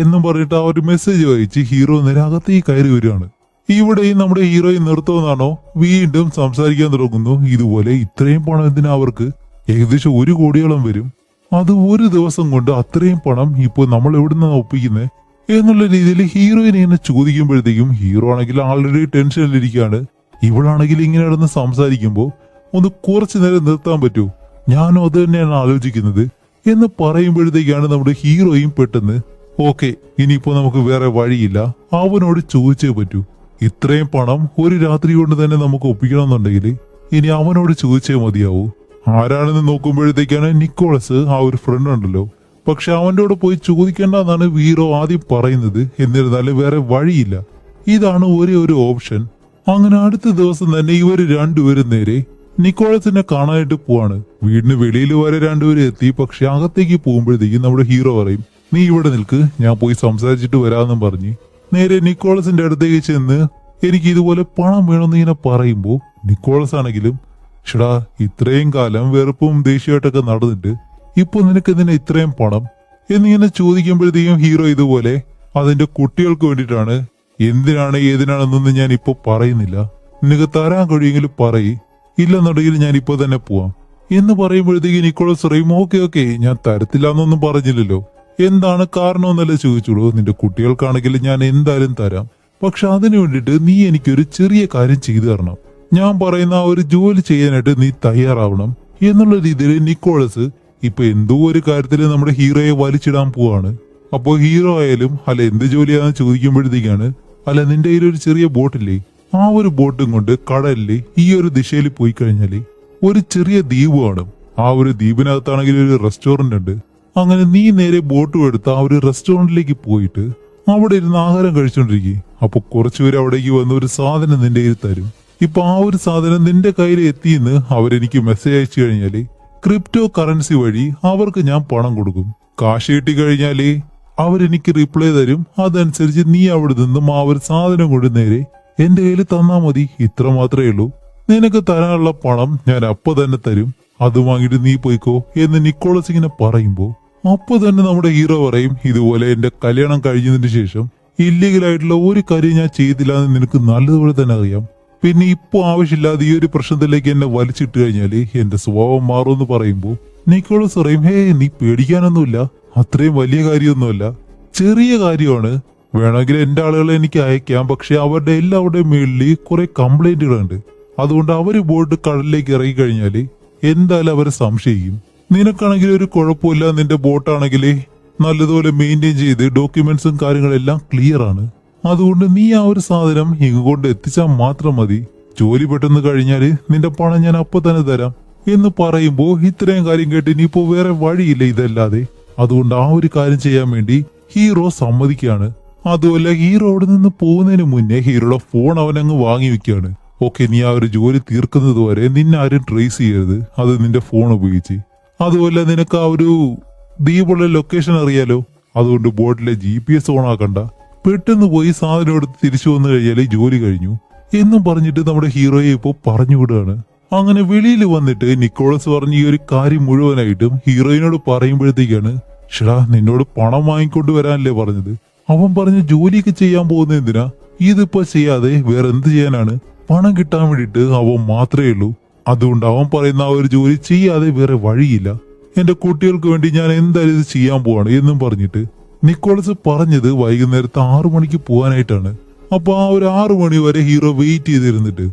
എന്നും പറഞ്ഞിട്ട് ആ ഒരു മെസ്സേജ് വായിച്ച് ഹീറോ നേരെ അകത്തേക്ക് കയറി വരികയാണ്. ഇവിടെയും നമ്മുടെ ഹീറോയിൻ നിർത്തുമെന്നാണോ വീണ്ടും സംസാരിക്കാൻ തുടങ്ങുന്നു. ഇതുപോലെ ഇത്രയും പണം എന്തിനാ അവർക്ക്? ഏകദേശം 1 കോടിയോളം വരും. അത് ഒരു ദിവസം കൊണ്ട് അത്രയും പണം ഇപ്പോൾ നമ്മൾ എവിടുന്നാ ഒപ്പിക്കുന്നത് എന്നുള്ള രീതിയിൽ ഹീറോയിൻ ഇങ്ങനെ ചോദിക്കുമ്പോഴത്തേക്കും ഹീറോ ആണെങ്കിൽ ആൾറെഡി ടെൻഷനിലിരിക്കുകയാണ്. ഇവളാണെങ്കിൽ ഇങ്ങനെ നടന്ന് സംസാരിക്കുമ്പോൾ ഒന്ന് കുറച്ചു നേരം നിർത്താൻ പറ്റൂ, ഞാനും അത് തന്നെയാണ് ആലോചിക്കുന്നത് എന്ന് പറയുമ്പോഴത്തേക്കാണ് നമ്മുടെ ഹീറോയും പെട്ടെന്ന് ഓക്കെ, ഇനിയിപ്പോ നമുക്ക് വേറെ വഴിയില്ല, അവനോട് ചോദിച്ചേ പറ്റൂ. ഇത്രയും പണം ഒരു രാത്രി കൊണ്ട് തന്നെ നമുക്ക് ഒപ്പിക്കണമെന്നുണ്ടെങ്കിൽ ഇനി അവനോട് ചോദിച്ചേ മതിയാവൂ. ആരാണെന്ന് നോക്കുമ്പോഴത്തേക്കാണ് നിക്കോളസ്, ആ ഒരു ഫ്രണ്ട് ഉണ്ടല്ലോ. പക്ഷെ അവന്റെ കൂടെ പോയി ചോദിക്കേണ്ടെന്നാണ് ഹീറോ ആദ്യം പറയുന്നത്. എന്നിരുന്നാലും വേറെ വഴിയില്ല, ഇതാണ് ഒരേ ഒരു ഓപ്ഷൻ. അങ്ങനെ അടുത്ത ദിവസം തന്നെ ഇവര് രണ്ടുപേരും നേരെ നിക്കോളസിനെ കാണാനായിട്ട് പോവാണ്. വീടിന് വെളിയിൽ വരെ രണ്ടുപേരും എത്തി. പക്ഷെ അകത്തേക്ക് പോകുമ്പോഴത്തേക്കും നമ്മുടെ ഹീറോ പറയും, നീ ഇവിടെ നിൽക്ക്, ഞാൻ പോയി സംസാരിച്ചിട്ട് വരാമെന്നും പറഞ്ഞ് നേരെ നിക്കോളസിന്റെ അടുത്തേക്ക് ചെന്ന് എനിക്ക് ഇതുപോലെ പണം വേണമെന്ന് ഇങ്ങനെ പറയുമ്പോൾ നിക്കോളസ് ആണെങ്കിലും ഷടാ, ഇത്രയും കാലം വെറുപ്പും ദേഷ്യമായിട്ടൊക്കെ നടന്നിട്ട് ഇപ്പൊ നിനക്ക് എന്തിനാ ഇത്രയും പണം എന്നിങ്ങനെ ചോദിക്കുമ്പോഴത്തേക്കും ഹീറോ ഇതുപോലെ അതിന്റെ കുട്ടികൾക്ക് വേണ്ടിയിട്ടാണ്, എന്തിനാണ് ഏതിനാണെന്നൊന്നും ഞാൻ ഇപ്പൊ പറയുന്നില്ല, നിനക്ക് തരാൻ കഴിയുമെങ്കിലും പറയ്, ഇല്ലെന്നുണ്ടെങ്കിൽ ഞാൻ ഇപ്പൊ തന്നെ പോവാം എന്ന് പറയുമ്പോഴത്തേക്ക് നിക്കോളസ് പറയും, ഓക്കെ ഓക്കെ, ഞാൻ തരത്തില്ല എന്നൊന്നും പറഞ്ഞില്ലല്ലോ, എന്താണ് കാരണമെന്നല്ല ചോദിച്ചോളൂ, നിന്റെ കുട്ടികൾക്കാണെങ്കിൽ ഞാൻ എന്തായാലും തരാം. പക്ഷെ അതിനു വേണ്ടിയിട്ട് നീ എനിക്കൊരു ചെറിയ കാര്യം ചെയ്തു തരണം, ഞാൻ പറയുന്ന ആ ഒരു ജോലി ചെയ്യാനായിട്ട് നീ തയ്യാറാവണം എന്നുള്ള രീതിയിൽ നിക്കോളസ് ഇപ്പൊ എന്തോ ഒരു കാര്യത്തിൽ നമ്മുടെ ഹീറോയെ വലിച്ചിടാൻ പോവാണ്. അപ്പോൾ ഹീറോ ആയാലും അല്ല എന്ത് ജോലിയാണെന്ന് ചോദിക്കുമ്പോഴത്തേക്കാണ്, അല്ല നിന്റെ കയ്യിൽ ഒരു ചെറിയ ബോട്ടില്ലേ, ആ ഒരു ബോട്ടും കൊണ്ട് കടലില് ഈ ഒരു ദിശയിൽ പോയി കഴിഞ്ഞാല് ഒരു ചെറിയ ദ്വീപ് കാണും. ആ ഒരു ദ്വീപിനകത്താണെങ്കിൽ ഒരു റെസ്റ്റോറന്റ് ഉണ്ട്. അങ്ങനെ നീ നേരെ ബോട്ടും എടുത്ത് ആ ഒരു റെസ്റ്റോറന്റിലേക്ക് പോയിട്ട് അവിടെ ഇരുന്ന് ആഹാരം കഴിച്ചോണ്ടിരിക്കും. അപ്പൊ കുറച്ചുപേര് അവിടേക്ക് വന്ന് ഒരു സാധനം നിന്റെ കയ്യിൽ തരും. ഇപ്പൊ ആ ഒരു സാധനം നിന്റെ കയ്യിൽ എത്തിയെന്ന് അവരെനിക്ക് മെസ്സേജ് അയച്ചു കഴിഞ്ഞാല് ക്രിപ്റ്റോ കറൻസി വഴി അവർക്ക് ഞാൻ പണം കൊടുക്കും. കാശ് കിട്ടി കഴിഞ്ഞാല് അവരെനിക്ക് റിപ്ലൈ തരും. അതനുസരിച്ച് നീ അവിടെ നിന്നും ആ ഒരു സാധനം കൊണ്ട് നേരെ എന്റെ കയ്യിൽ തന്നാ മതി. ഇത്ര മാത്രമേ ഉള്ളൂ. നിനക്ക് തരാനുള്ള പണം ഞാൻ അപ്പൊ തന്നെ തരും, അത് വാങ്ങിയിട്ട് നീ പോയിക്കോ എന്ന് നിക്കോളസ് ഇങ്ങനെ പറയുമ്പോ അപ്പൊ തന്നെ നമ്മുടെ ഹീറോ പറയും, ഇതുപോലെ എന്റെ കല്യാണം കഴിഞ്ഞതിന് ശേഷം ഇല്ലീഗലായിട്ടുള്ള ഒരു കാര്യം ഞാൻ ചെയ്തില്ല എന്ന് നിനക്ക് നല്ലതുപോലെ തന്നെ അറിയാം. പിന്നെ ഇപ്പൊ ആവശ്യമില്ലാതെ ഈ ഒരു പ്രശ്നത്തിലേക്ക് എന്നെ വലിച്ചിട്ട് കഴിഞ്ഞാല് എന്റെ സ്വഭാവം മാറുമെന്ന് പറയുമ്പോ നിക്കോളസ് പറയും, ഹേ നീ പേടിക്കാനൊന്നുമില്ല, അത്രയും വലിയ കാര്യമൊന്നുമല്ല, ചെറിയ കാര്യമാണ്. വേണമെങ്കിൽ എന്റെ ആളുകളെ എനിക്ക് അയക്കാം. പക്ഷെ അവരുടെ എല്ലാവരുടെയും മേളിൽ കുറെ കംപ്ലൈന്റുകളുണ്ട്. അതുകൊണ്ട് അവര് ബോട്ട് കടലിലേക്ക് ഇറങ്ങി കഴിഞ്ഞാല് എന്തായാലും അവരെ സംശയിക്കും. നിനക്കാണെങ്കിൽ ഒരു കുഴപ്പമില്ല, നിന്റെ ബോട്ടാണെങ്കിൽ നല്ലതുപോലെ മെയിൻറ്റെയിൻ ചെയ്ത് ഡോക്യുമെന്റ്സും കാര്യങ്ങളെല്ലാം ക്ലിയർ ആണ്. അതുകൊണ്ട് നീ ആ ഒരു സാധനം ഇങ്ങോട്ട് എത്തിച്ചാൽ മാത്രം മതി. ജോലി പെട്ടെന്ന് കഴിഞ്ഞാല് നിന്റെ പണം ഞാൻ അപ്പൊ തന്നെ തരാം എന്ന് പറയുമ്പോ ഇത്രയും കാര്യം കേട്ട് ഇനിയിപ്പോ വേറെ വഴിയില്ല ഇതല്ലാതെ. അതുകൊണ്ട് ആ ഒരു കാര്യം ചെയ്യാൻ വേണ്ടി ഹീറോ സമ്മതിക്കുകയാണ്. അതുമല്ല ഹീറോ അവിടെ നിന്ന് പോകുന്നതിന് മുന്നേ ഹീറോയുടെ ഫോൺ അവനങ്ങ് വാങ്ങി വെക്കുകയാണ്. ഓക്കെ, നീ ആ ഒരു ജോലി തീർക്കുന്നത് വരെ നിന്നെ ആരും ട്രേസ് ചെയ്യരുത്, അത് നിന്റെ ഫോൺ ഉപയോഗിച്ച്. അതുപോലെ നിനക്ക് ആ ഒരു ദ്വീപുള്ള ലൊക്കേഷൻ അറിയാലോ, അതുകൊണ്ട് ബോട്ടിലെ GPS ഓൺ ആക്കണ്ട, പെട്ടെന്ന് പോയി സാധനം എടുത്ത് തിരിച്ചു വന്നു കഴിഞ്ഞാല് ജോലി കഴിഞ്ഞു എന്നും പറഞ്ഞിട്ട് നമ്മുടെ ഹീറോയെ ഇപ്പോ പറഞ്ഞു വിടുകയാണ്. അങ്ങനെ വെളിയിൽ വന്നിട്ട് നിക്കോളസ് പറഞ്ഞ ഈ ഒരു കാര്യം മുഴുവനായിട്ടും ഹീറോയിനോട് പറയുമ്പോഴത്തേക്കാണ്, ഷടാ നിന്നോട് പണം വാങ്ങിക്കൊണ്ട് വരാനല്ലേ പറഞ്ഞത്, അവൻ പറഞ്ഞ ജോലിയൊക്കെ ചെയ്യാൻ പോകുന്ന എന്തിനാ, ഇതിപ്പോ ചെയ്യാതെ വേറെ എന്ത് ചെയ്യാനാണ്, പണം കിട്ടാൻ വേണ്ടിയിട്ട് അവൻ മാത്രമേ ഉള്ളൂ. അതുകൊണ്ട് അവൻ പറയുന്ന ആ ഒരു ജോലി ചെയ്യാതെ വേറെ വഴിയില്ല, എന്റെ കുട്ടികൾക്ക് വേണ്ടി ഞാൻ എന്തായാലും ഇത് ചെയ്യാൻ പോവാണ് എന്നും പറഞ്ഞിട്ട് നിക്കോളസ് പറഞ്ഞത് വൈകുന്നേരത്തെ 6 മണിക്ക് പോകാനായിട്ടാണ്. അപ്പൊ ആ ഒരു 6 മണി വരെ ഹീറോ വെയിറ്റ് ചെയ്തിരുന്നിട്ട്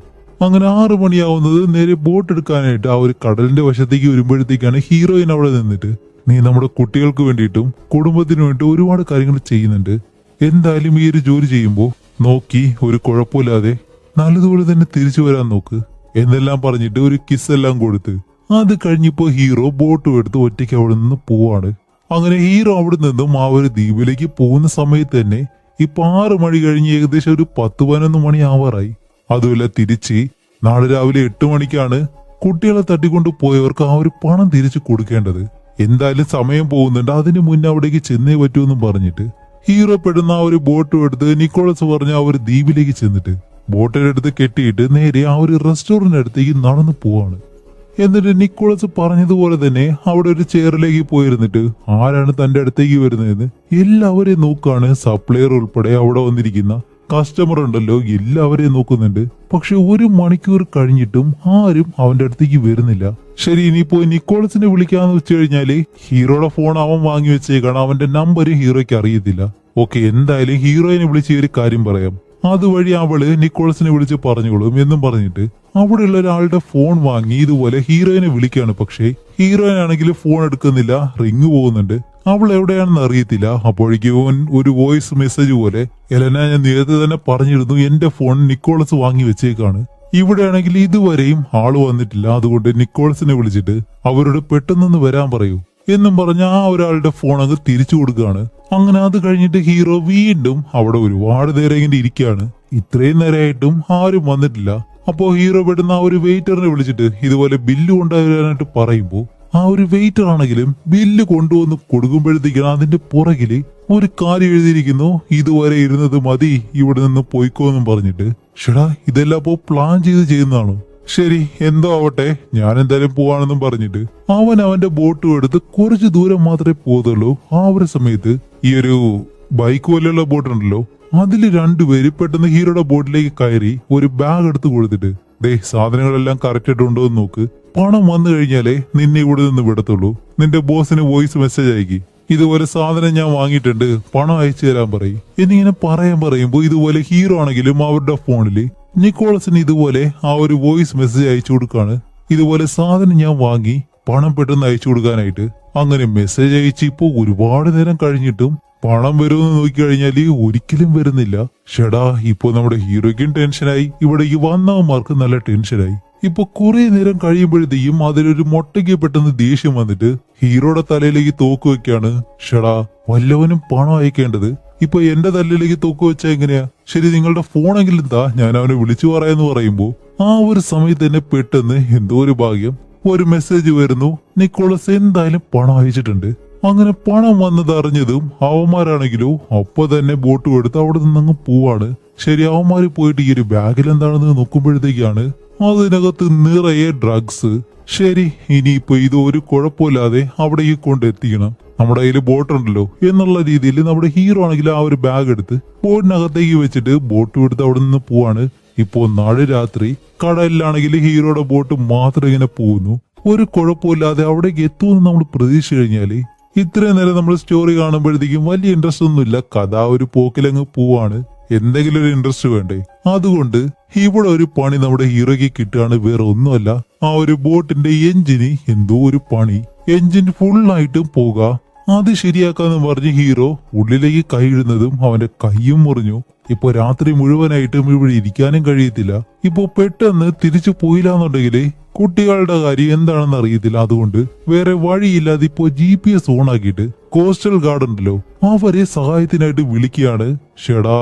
അങ്ങനെ 6 മണിയാവുന്നത് നേരെ ബോട്ട് എടുക്കാനായിട്ട് ആ ഒരു കടലിന്റെ വശത്തേക്ക് വരുമ്പോഴത്തേക്കാണ് ഹീറോയിൻ അവിടെ നിന്നിട്ട്, നീ നമ്മുടെ കുട്ടികൾക്ക് വേണ്ടിയിട്ടും കുടുംബത്തിനു വേണ്ടി ഒരുപാട് കാര്യങ്ങൾ ചെയ്യുന്നുണ്ട്, എന്തായാലും ഈ ഒരു ജോലി ചെയ്യുമ്പോൾ നോക്കി ഒരു കുഴപ്പമില്ലാതെ നല്ലതുപോലെ തന്നെ തിരിച്ചു വരാൻ നോക്ക് എന്നെല്ലാം പറഞ്ഞിട്ട് ഒരു കിസ് എല്ലാം കൊടുത്ത് അത് കഴിഞ്ഞിപ്പോ ഹീറോ ബോട്ടും എടുത്ത് ഒറ്റയ്ക്ക് അവിടെ നിന്ന് പോവാണ്. അങ്ങനെ ഹീറോ അവിടെ നിന്നും ആ ഒരു ദ്വീപിലേക്ക് പോകുന്ന സമയത്ത് തന്നെ ഇപ്പൊ 6 മണി കഴിഞ്ഞ് ഏകദേശം ഒരു 10-11 മണി ആവാറായി. അതുമല്ല തിരിച്ച് നാളെ രാവിലെ 8 മണിക്കാണ് കുട്ടികളെ തട്ടിക്കൊണ്ട് പോയവർക്ക് ആ ഒരു പണം തിരിച്ചു കൊടുക്കേണ്ടത്. എന്തായാലും സമയം പോകുന്നുണ്ട്, അതിന് മുന്നേ അവിടേക്ക് ചെന്നേ പറ്റൂന്നും പറഞ്ഞിട്ട് ഹീറോ പെടുന്ന ആ ഒരു ബോട്ടും എടുത്ത് നിക്കോളസ് പറഞ്ഞ ആ ഒരു ദ്വീപിലേക്ക് ചെന്നിട്ട് ബോട്ടിന്റെ അടുത്ത് കെട്ടിയിട്ട് നേരെ ആ ഒരു റെസ്റ്റോറന്റ് അടുത്തേക്ക് നടന്നു പോവാണ്. എന്നിട്ട് നിക്കോളസ് പറഞ്ഞതുപോലെ തന്നെ അവിടെ ഒരു ചെയറിലേക്ക് പോയിരുന്നിട്ട് ആരാണ് തന്റെ അടുത്തേക്ക് വരുന്നതെന്ന് എല്ലാവരെയും നോക്കാണ്. സപ്ലയർ ഉൾപ്പെടെ അവിടെ വന്നിരിക്കുന്ന കസ്റ്റമർ ഉണ്ടല്ലോ എല്ലാവരെയും നോക്കുന്നുണ്ട്. പക്ഷെ 1 മണിക്കൂർ കഴിഞ്ഞിട്ടും ആരും അവന്റെ അടുത്തേക്ക് വരുന്നില്ല. ശരി, ഇനിയിപ്പോ നിക്കോളസിനെ വിളിക്കാന്ന് വെച്ച് കഴിഞ്ഞാല് ഹീറോയുടെ ഫോൺ അവൻ വാങ്ങി വെച്ചേക്കാണ്. അവന്റെ നമ്പർ ഹീറോയ്ക്ക് അറിയത്തില്ല. ഓക്കെ, എന്തായാലും ഹീറോയിനെ വിളിച്ച് ഒരു കാര്യം പറയാം. അതുവഴി അവള് നിക്കോളസിനെ വിളിച്ച് പറഞ്ഞോളും എന്നും പറഞ്ഞിട്ട് അവിടെയുള്ള ഒരാളുടെ ഫോൺ വാങ്ങി ഇതുപോലെ ഹീറോയിനെ വിളിക്കുകയാണ്. പക്ഷേ ഹീറോയിൻ ആണെങ്കിൽ ഫോൺ എടുക്കുന്നില്ല, റിങ് പോകുന്നുണ്ട്. അവൾ എവിടെയാണെന്ന് അറിയത്തില്ല. അപ്പോഴേക്കും ഒരു വോയിസ് മെസ്സേജ് പോലെ, എലന, ഞാൻ നേരത്തെ തന്നെ പറഞ്ഞിരുന്നു എന്റെ ഫോൺ നിക്കോളസ് വാങ്ങി വെച്ചേക്കാണ്. ഇവിടെയാണെങ്കിൽ ഇതുവരെയും ആള് വന്നിട്ടില്ല. അതുകൊണ്ട് നിക്കോളസിനെ വിളിച്ചിട്ട് അവരോട് പെട്ടെന്ന് വരാൻ പറയൂ എന്നും പറഞ്ഞ ആ ഒരാളുടെ ഫോൺ അങ്ങ് തിരിച്ചു കൊടുക്കുകയാണ്. അങ്ങനെ അത് കഴിഞ്ഞിട്ട് ഹീറോ വീണ്ടും അവിടെ ഒരുപാട് നേരം ഇങ്ങനെ ഇരിക്കുകയാണ്. ഇത്രയും നേരമായിട്ടും ആരും വന്നിട്ടില്ല. അപ്പോ ഹീറോ പെട്ടെന്ന് ആ ഒരു വെയിറ്ററിനെ വിളിച്ചിട്ട് ഇതുപോലെ ബില്ല് കൊണ്ടുവരാനായിട്ട് പറയുമ്പോ ആ ഒരു വെയിറ്റർ ആണെങ്കിലും ബില്ല് കൊണ്ടുവന്ന് കൊടുക്കുമ്പോഴത്തേക്കാണ് അതിന്റെ പുറകില് ഒരു കാര്യം എഴുതിയിരിക്കുന്നു, ഇതുവരെ ഇരുന്നത് മതി, ഇവിടെ നിന്ന് പോയിക്കോന്നും പറഞ്ഞിട്ട്. ഷെടാ, ഇതെല്ലാം അപ്പോ പ്ലാൻ ചെയ്ത് ചെയ്യുന്നതാണോ? ശരി, എന്തോ ആവട്ടെ, ഞാൻ എന്തായാലും പോവാണെന്നും പറഞ്ഞിട്ട് അവൻ അവന്റെ ബോട്ടും എടുത്ത് കുറച്ച് ദൂരം മാത്രമേ പോകത്തുള്ളൂ. ആ ഒരു സമയത്ത് ഈ ഒരു ബൈക്ക് പോലെയുള്ള ബോട്ടുണ്ടല്ലോ, അതിൽ 2 പേര് പെട്ടെന്ന് ഹീറോയുടെ ബോട്ടിലേക്ക് കയറി ഒരു ബാഗ് എടുത്ത് കൊടുത്തിട്ട്, ദേ സാധനങ്ങളെല്ലാം കറക്റ്റ് ആയിട്ടുണ്ടോ എന്ന് നോക്ക്, പണം വന്നു കഴിഞ്ഞാലേ നിന്നെ ഇവിടെ നിന്ന് വിടത്തുള്ളൂ, നിന്റെ ബോസിന് വോയിസ് മെസ്സേജ് അയക്കി, ഇതുപോലെ സാധനം ഞാൻ വാങ്ങിയിട്ടുണ്ട്, പണം അയച്ചു തരാൻ പറയും എന്നിങ്ങനെ പറയുമ്പോ ഇതുപോലെ ഹീറോ ആണെങ്കിലും അവരുടെ ഫോണില് നിക്കോളസിന് ഇതുപോലെ ആ ഒരു വോയിസ് മെസ്സേജ് അയച്ചു കൊടുക്കാണ്. ഇതുപോലെ സാധനം ഞാൻ വാങ്ങി, പണം പെട്ടെന്ന് അയച്ചു കൊടുക്കാനായിട്ട്. അങ്ങനെ മെസ്സേജ് അയച്ച് ഇപ്പോ ഒരുപാട് നേരം കഴിഞ്ഞിട്ടും പണം വരുമെന്ന് നോക്കിക്കഴിഞ്ഞാല് ഒരിക്കലും വരുന്നില്ല. ഷെടാ, ഇപ്പൊ നമ്മുടെ ഹീറോയ്ക്കും ടെൻഷനായി, ഇവിടേക്ക് വന്നവന്മാർക്ക് നല്ല ടെൻഷനായി. ഇപ്പൊ കുറെ നേരം കഴിയുമ്പോഴത്തേക്കും അതിലൊരു മൊട്ടയ്ക്ക് പെട്ടെന്ന് ദേഷ്യം വന്നിട്ട് ഹീറോയുടെ തലയിലേക്ക് തോക്ക് വെക്കാണ്. ഷെടാ, വല്ലവനും പണം അയക്കേണ്ടത്, ഇപ്പൊ എന്റെ തലയിലേക്ക് തോക്ക് വെച്ചാ എങ്ങനെയാ? ശരി, നിങ്ങളുടെ ഫോണെങ്കിലും എന്താ, ഞാൻ അവനെ വിളിച്ചു പറയാന്ന് പറയുമ്പോ ആ ഒരു സമയത്ത് തന്നെ പെട്ടെന്ന് എന്തോ ഒരു ഭാഗ്യം ഒരു മെസ്സേജ് വരുന്നു, നിക്കോളസ് എന്തായാലും പണം അയച്ചിട്ടുണ്ട്. അങ്ങനെ പണം വന്നത് അറിഞ്ഞതും അവന്മാരാണെങ്കിലോ അപ്പൊ തന്നെ ബോട്ടും എടുത്ത് അവിടെ നിന്നങ്ങ് പോവാണ്. ശരി, അവന്മാര് പോയിട്ട് ഈ ഒരു ബാഗിൽ എന്താണെന്ന് നോക്കുമ്പോഴത്തേക്കാണ് അതിനകത്ത് നിറയെ ഡ്രഗ്സ്. ശരി, ഇനിയിപ്പോ ഇത് ഒരു കുഴപ്പമില്ലാതെ അവിടേക്ക് കൊണ്ടെത്തിക്കണം, നമ്മുടെ കയ്യിൽ ബോട്ടുണ്ടല്ലോ എന്നുള്ള രീതിയിൽ നമ്മുടെ ഹീറോ ആണെങ്കിൽ ആ ഒരു ബാഗ് എടുത്ത് ബോട്ടിനകത്തേക്ക് വെച്ചിട്ട് ബോട്ടും എടുത്ത് അവിടെ നിന്ന് പോവാണ്. ഇപ്പോ നാളെ രാത്രി കടലിലാണെങ്കിൽ ഹീറോയുടെ ബോട്ട് മാത്രം ഇങ്ങനെ പോകുന്നു. ഒരു കുഴപ്പമില്ലാതെ അവിടേക്ക് എത്തുമെന്ന് നമ്മൾ പ്രതീക്ഷിച്ചു കഴിഞ്ഞാല് ഇത്രയും നേരം നമ്മൾ സ്റ്റോറി കാണുമ്പോഴത്തേക്കും വലിയ ഇൻട്രസ്റ്റ് ഒന്നുമില്ല, കഥ ഒരു പോക്കിലങ്ങ് പോവാണ്. എന്തെങ്കിലും ഒരു ഇൻട്രസ്റ്റ് വേണ്ടേ? അതുകൊണ്ട് ഇവിടെ ഒരു പണി നമ്മുടെ ഹീറോയ്ക്ക് കിട്ടുകയാണ്. വേറെ ഒന്നുമല്ല, ആ ഒരു ബോട്ടിന്റെ എഞ്ചിന് എന്തോ ഒരു പണി, എഞ്ചിൻ ഫുള്ളായിട്ടും പോകാം, അത് ശരിയാക്കാന്ന് പറഞ്ഞ് ഹീറോ ഉള്ളിലേക്ക് കൈയിടുന്നതും അവന്റെ കൈയും മുറിഞ്ഞു. ഇപ്പൊ രാത്രി മുഴുവനായിട്ടും ഇവിടെ ഇരിക്കാനും കഴിയത്തില്ല. ഇപ്പൊ പെട്ടെന്ന് തിരിച്ചു പോയില്ലാന്നുണ്ടെങ്കിൽ കുട്ടികളുടെ കാര്യം എന്താണെന്ന് അറിയത്തില്ല. അതുകൊണ്ട് വേറെ വഴിയില്ലാതെ ഇപ്പോ GPS ഓൺ ആക്കിയിട്ട് കോസ്റ്റൽ ഗാർഡ് ഉണ്ടല്ലോ അവരെ സഹായത്തിനായിട്ട് വിളിക്കുകയാണ്. ഷെടാ,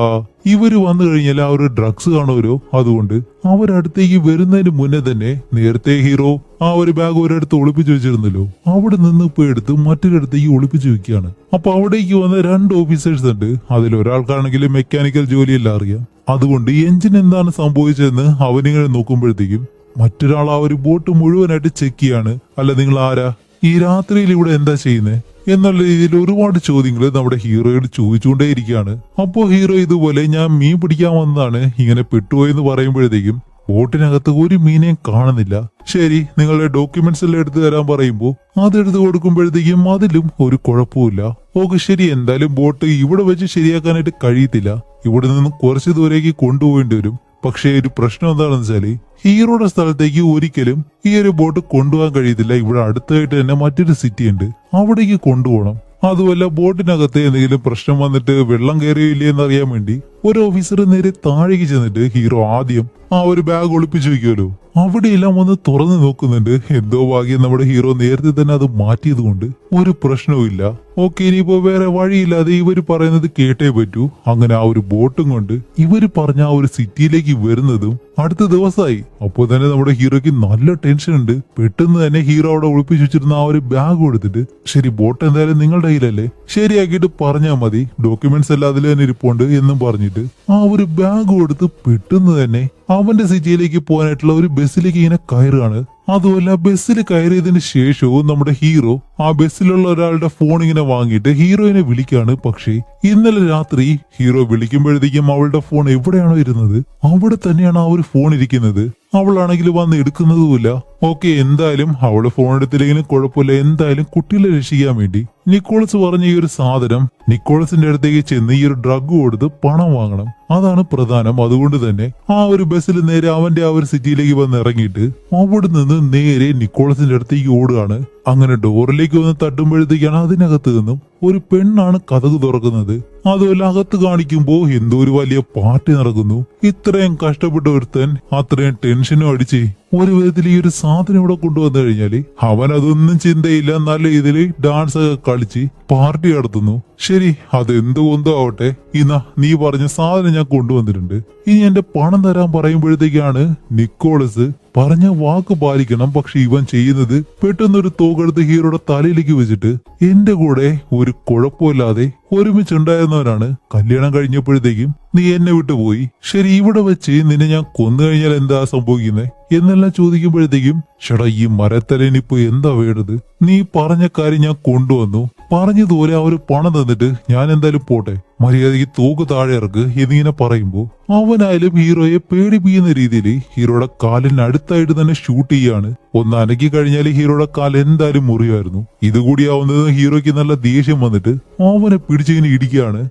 ഇവര് വന്നു കഴിഞ്ഞാൽ ആ ഒരു ഡ്രഗ്സ് കാണുമല്ലോ, അതുകൊണ്ട് അവരടുത്തേക്ക് വരുന്നതിന് മുന്നേ തന്നെ നേരത്തെ ഹീറോ ആ ഒരു ബാഗ് ഒരിടത്ത് ഒളിപ്പിച്ചു വെച്ചിരുന്നല്ലോ, അവിടെ നിന്ന് ഇപ്പൊ എടുത്ത് മറ്റൊരിടത്തേക്ക് ഒളിപ്പിച്ചു വെക്കുകയാണ്. അപ്പൊ അവിടേക്ക് വന്ന 2 ഓഫീസേഴ്സ് ഉണ്ട്. അതിലൊരാൾക്കാണെങ്കിൽ മെക്കാനിക്കൽ ജോലിയെല്ലാം അറിയാം. അതുകൊണ്ട് എഞ്ചിൻ എന്താണ് സംഭവിച്ചതെന്ന് അവനിങ്ങനെ നോക്കുമ്പോഴത്തേക്കും മറ്റൊരാൾ ആ ഒരു ബോട്ട് മുഴുവനായിട്ട് ചെക്ക് ചെയ്യാണ്. അല്ല, നിങ്ങൾ ആരാ, ഈ രാത്രിയിൽ ഇവിടെ എന്താ ചെയ്യുന്നത് എന്നുള്ള രീതിയിൽ ഒരുപാട് ചോദ്യങ്ങൾ നമ്മുടെ ഹീറോയോട് ചോദിച്ചുകൊണ്ടേയിരിക്കുകയാണ്. അപ്പോ ഹീറോ ഇതുപോലെ ഞാൻ മീൻ പിടിക്കാൻ വന്നതാണ്, ഇങ്ങനെ പെട്ടുപോയെന്ന് പറയുമ്പോഴത്തേക്കും ബോട്ടിനകത്ത് ഒരു മീനെയും കാണുന്നില്ല. ശരി, നിങ്ങളുടെ ഡോക്യുമെന്റ്സ് എല്ലാം എടുത്തു തരാൻ പറയുമ്പോ അതെടുത്ത് കൊടുക്കുമ്പോഴത്തേക്കും അതിലും ഒരു കുഴപ്പമില്ല. ഓക്കെ, ശരി, എന്തായാലും ബോട്ട് ഇവിടെ വെച്ച് ശരിയാക്കാനായിട്ട് കഴിയത്തില്ല, ഇവിടെ നിന്ന് കുറച്ച് ദൂരേക്ക് കൊണ്ടുപോകേണ്ടി വരും. പക്ഷേ ഒരു പ്രശ്നം എന്താണെന്ന് വെച്ചാല് ഹീറോയുടെ സ്ഥലത്തേക്ക് ഒരിക്കലും ഈ ഒരു ബോട്ട് കൊണ്ടുപോകാൻ കഴിയത്തില്ല. ഇവിടെ അടുത്തായിട്ട് തന്നെ മറ്റൊരു സിറ്റി ഉണ്ട്, അവിടേക്ക് കൊണ്ടുപോകണം. അതുമല്ല, ബോട്ടിനകത്ത് എന്തെങ്കിലും പ്രശ്നം വന്നിട്ട് വെള്ളം കയറിയോ ഇല്ലേ എന്നറിയാൻ വേണ്ടി ഒരു ഓഫീസർ നേരെ താഴേക്ക് ചെന്നിട്ട് ഹീറോ ആദ്യം ആ ഒരു ബാഗ് ഒളിപ്പിച്ചു വെക്കുമല്ലോ, അവിടെയെല്ലാം വന്ന് തുറന്നു നോക്കുന്നുണ്ട്. എന്തോ ഭാഗ്യം നമ്മുടെ ഹീറോ നേരത്തെ തന്നെ അത് മാറ്റിയത് കൊണ്ട് ഒരു പ്രശ്നവും ഇല്ല. ഓക്കെ, ഇനിയിപ്പോ വേറെ വഴിയില്ലാതെ ഇവര് പറയുന്നത് കേട്ടേ പറ്റൂ. അങ്ങനെ ആ ഒരു ബോട്ടും കൊണ്ട് ഇവര് പറഞ്ഞ ആ ഒരു സിറ്റിയിലേക്ക് വരുന്നതും അടുത്ത ദിവസമായി. അപ്പോൾ തന്നെ നമ്മുടെ ഹീറോയ്ക്ക് നല്ല ടെൻഷൻ ഉണ്ട്. പെട്ടെന്ന് തന്നെ ഹീറോ അവിടെ ഒളിപ്പിച്ചു വെച്ചിരുന്ന ആ ഒരു ബാഗ് കൊടുത്തിട്ട്, ശരി, ബോട്ട് എന്തായാലും നിങ്ങളുടെ കയ്യിലല്ലേ, ശരിയാക്കിയിട്ട് പറഞ്ഞാൽ മതി, ഡോക്യുമെന്റ്സ് എല്ലാം അതിൽ തന്നെ ഇരിപ്പുണ്ട് എന്നും പറഞ്ഞിട്ട് ആ ഒരു ബാഗ് കൊടുത്ത് പെട്ടെന്ന് തന്നെ അവന്റെ സിറ്റിയിലേക്ക് പോകാനായിട്ടുള്ള ഒരു ബസ്സിലേക്ക് ഇങ്ങനെ കയറുകയാണ്. അതുമല്ല ബസ്സിൽ കയറിയതിന് ശേഷവും നമ്മുടെ ഹീറോ ആ ബസ്സിലുള്ള ഒരാളുടെ ഫോൺ ഇങ്ങനെ വാങ്ങിയിട്ട് ഹീറോയിനെ വിളിക്കാണ്. പക്ഷേ ഇന്നലെ രാത്രി ഹീറോ വിളിക്കുമ്പോഴത്തേക്കും അവളുടെ ഫോൺ എവിടെയാണോ ഇരുന്നത് അവിടെ തന്നെയാണ് ആ ഒരു ഫോൺ ഇരിക്കുന്നത്. അവളാണെങ്കിൽ വന്ന് എടുക്കുന്നതുമില്ല. ഓക്കെ, എന്തായാലും അവള് ഫോൺ എടുത്തില്ലെങ്കിലും കുഴപ്പമില്ല. എന്തായാലും കുട്ടികളെ രക്ഷിക്കാൻ വേണ്ടി നിക്കോളസ് പറഞ്ഞ ഈ ഒരു സാധനം നിക്കോളസിന്റെ അടുത്തേക്ക് ചെന്ന് ഈ ഒരു ഡ്രഗ് കൊടുത്ത് പണം വാങ്ങണം, അതാണ് പ്രധാനം. അതുകൊണ്ട് തന്നെ ആ ഒരു ബസ്സിൽ നേരെ അവന്റെ ആ ഒരു സിറ്റിയിലേക്ക് വന്ന് ഇറങ്ങിയിട്ട് അവിടെ നിന്ന് നേരെ നിക്കോളസിന്റെ അടുത്തേക്ക് ഓടുകയാണ്. അങ്ങനെ ഡോറിലേക്ക് വന്ന് തട്ടുമ്പോഴത്തേക്കാണ് അതിനകത്ത് നിന്നും ഒരു പെണ്ണാണ് കതക് തുറക്കുന്നത്. അതുമല്ല അകത്ത് കാണിക്കുമ്പോ എന്തോ ഒരു വലിയ പാർട്ടി നടക്കുന്നു. ഇത്രയും കഷ്ടപ്പെട്ട ഒരുത്തൻ അത്രയും ടെൻഷനും അടിച്ച് ഒരു വിധത്തിൽ ഈ ഒരു സാധനം ഇവിടെ കൊണ്ടുവന്നു കഴിഞ്ഞാല് അവൻ അതൊന്നും ചിന്തയില്ല, നല്ല രീതിയിൽ ഡാൻസ് ഒക്കെ കളിച്ച് പാർട്ടി നടത്തുന്നു. ശരി, അതെന്തുകൊണ്ടോ ആവട്ടെ, ഇന്നാ നീ പറഞ്ഞ സാധനം ഞാൻ കൊണ്ടുവന്നിട്ടുണ്ട്, ഇനി എന്റെ പണം തരാൻ പറയുമ്പോഴത്തേക്കാണ് നിക്കോളസ് പറഞ്ഞ വാക്ക് പാലിക്കണം. പക്ഷെ ഇവൻ ചെയ്യുന്നത് പെട്ടെന്നൊരു തോക്കെടുത്ത് ഹീറോയുടെ തലയിലേക്ക് വെച്ചിട്ട് എന്റെ കൂടെ ഒരു കുഴപ്പമില്ലാതെ ഒരുമിച്ചുണ്ടായിരുന്നവരാണ്, കല്യാണം കഴിഞ്ഞപ്പോഴത്തേക്കും നീ എന്നെ വിട്ടുപോയി. ശരി, ഇവിടെ വെച്ച് നിന്നെ ഞാൻ കൊന്നു കഴിഞ്ഞാൽ എന്താ സംഭവിക്കുന്നത് എന്നെല്ലാം ചോദിക്കുമ്പോഴത്തേക്കും ഷടാ ഈ മരത്തലേനിപ്പോ എന്താ വേണ്ടത്, നീ പറഞ്ഞ കാര്യം ഞാൻ കൊണ്ടുവന്നു, പറഞ്ഞതുപോലെ ആ ഒരു പണം തന്നിട്ട് ഞാൻ എന്തായാലും പോട്ടെ, മര്യാദയ്ക്ക് തോക്ക് താഴെ ഇറക്ക് എന്നിങ്ങനെ പറയുമ്പോ അവനായാലും ഹീറോയെ പേടിപ്പിക്കുന്ന രീതിയിൽ ഹീറോയുടെ കാലിന് അടുത്തായിട്ട് തന്നെ ഷൂട്ട് ചെയ്യാണ്. ഒന്ന് അനക്കി കഴിഞ്ഞാൽ ഹീറോയുടെ കാൽ എന്തായാലും മുറിയായിരുന്നു. ഇതുകൂടിയാവുന്നത് ഹീറോയ്ക്ക് നല്ല ദേഷ്യം വന്നിട്ട് അവനെ പിടിച്ചിങ്ങനെ ഇടിക്കുകയാണ്.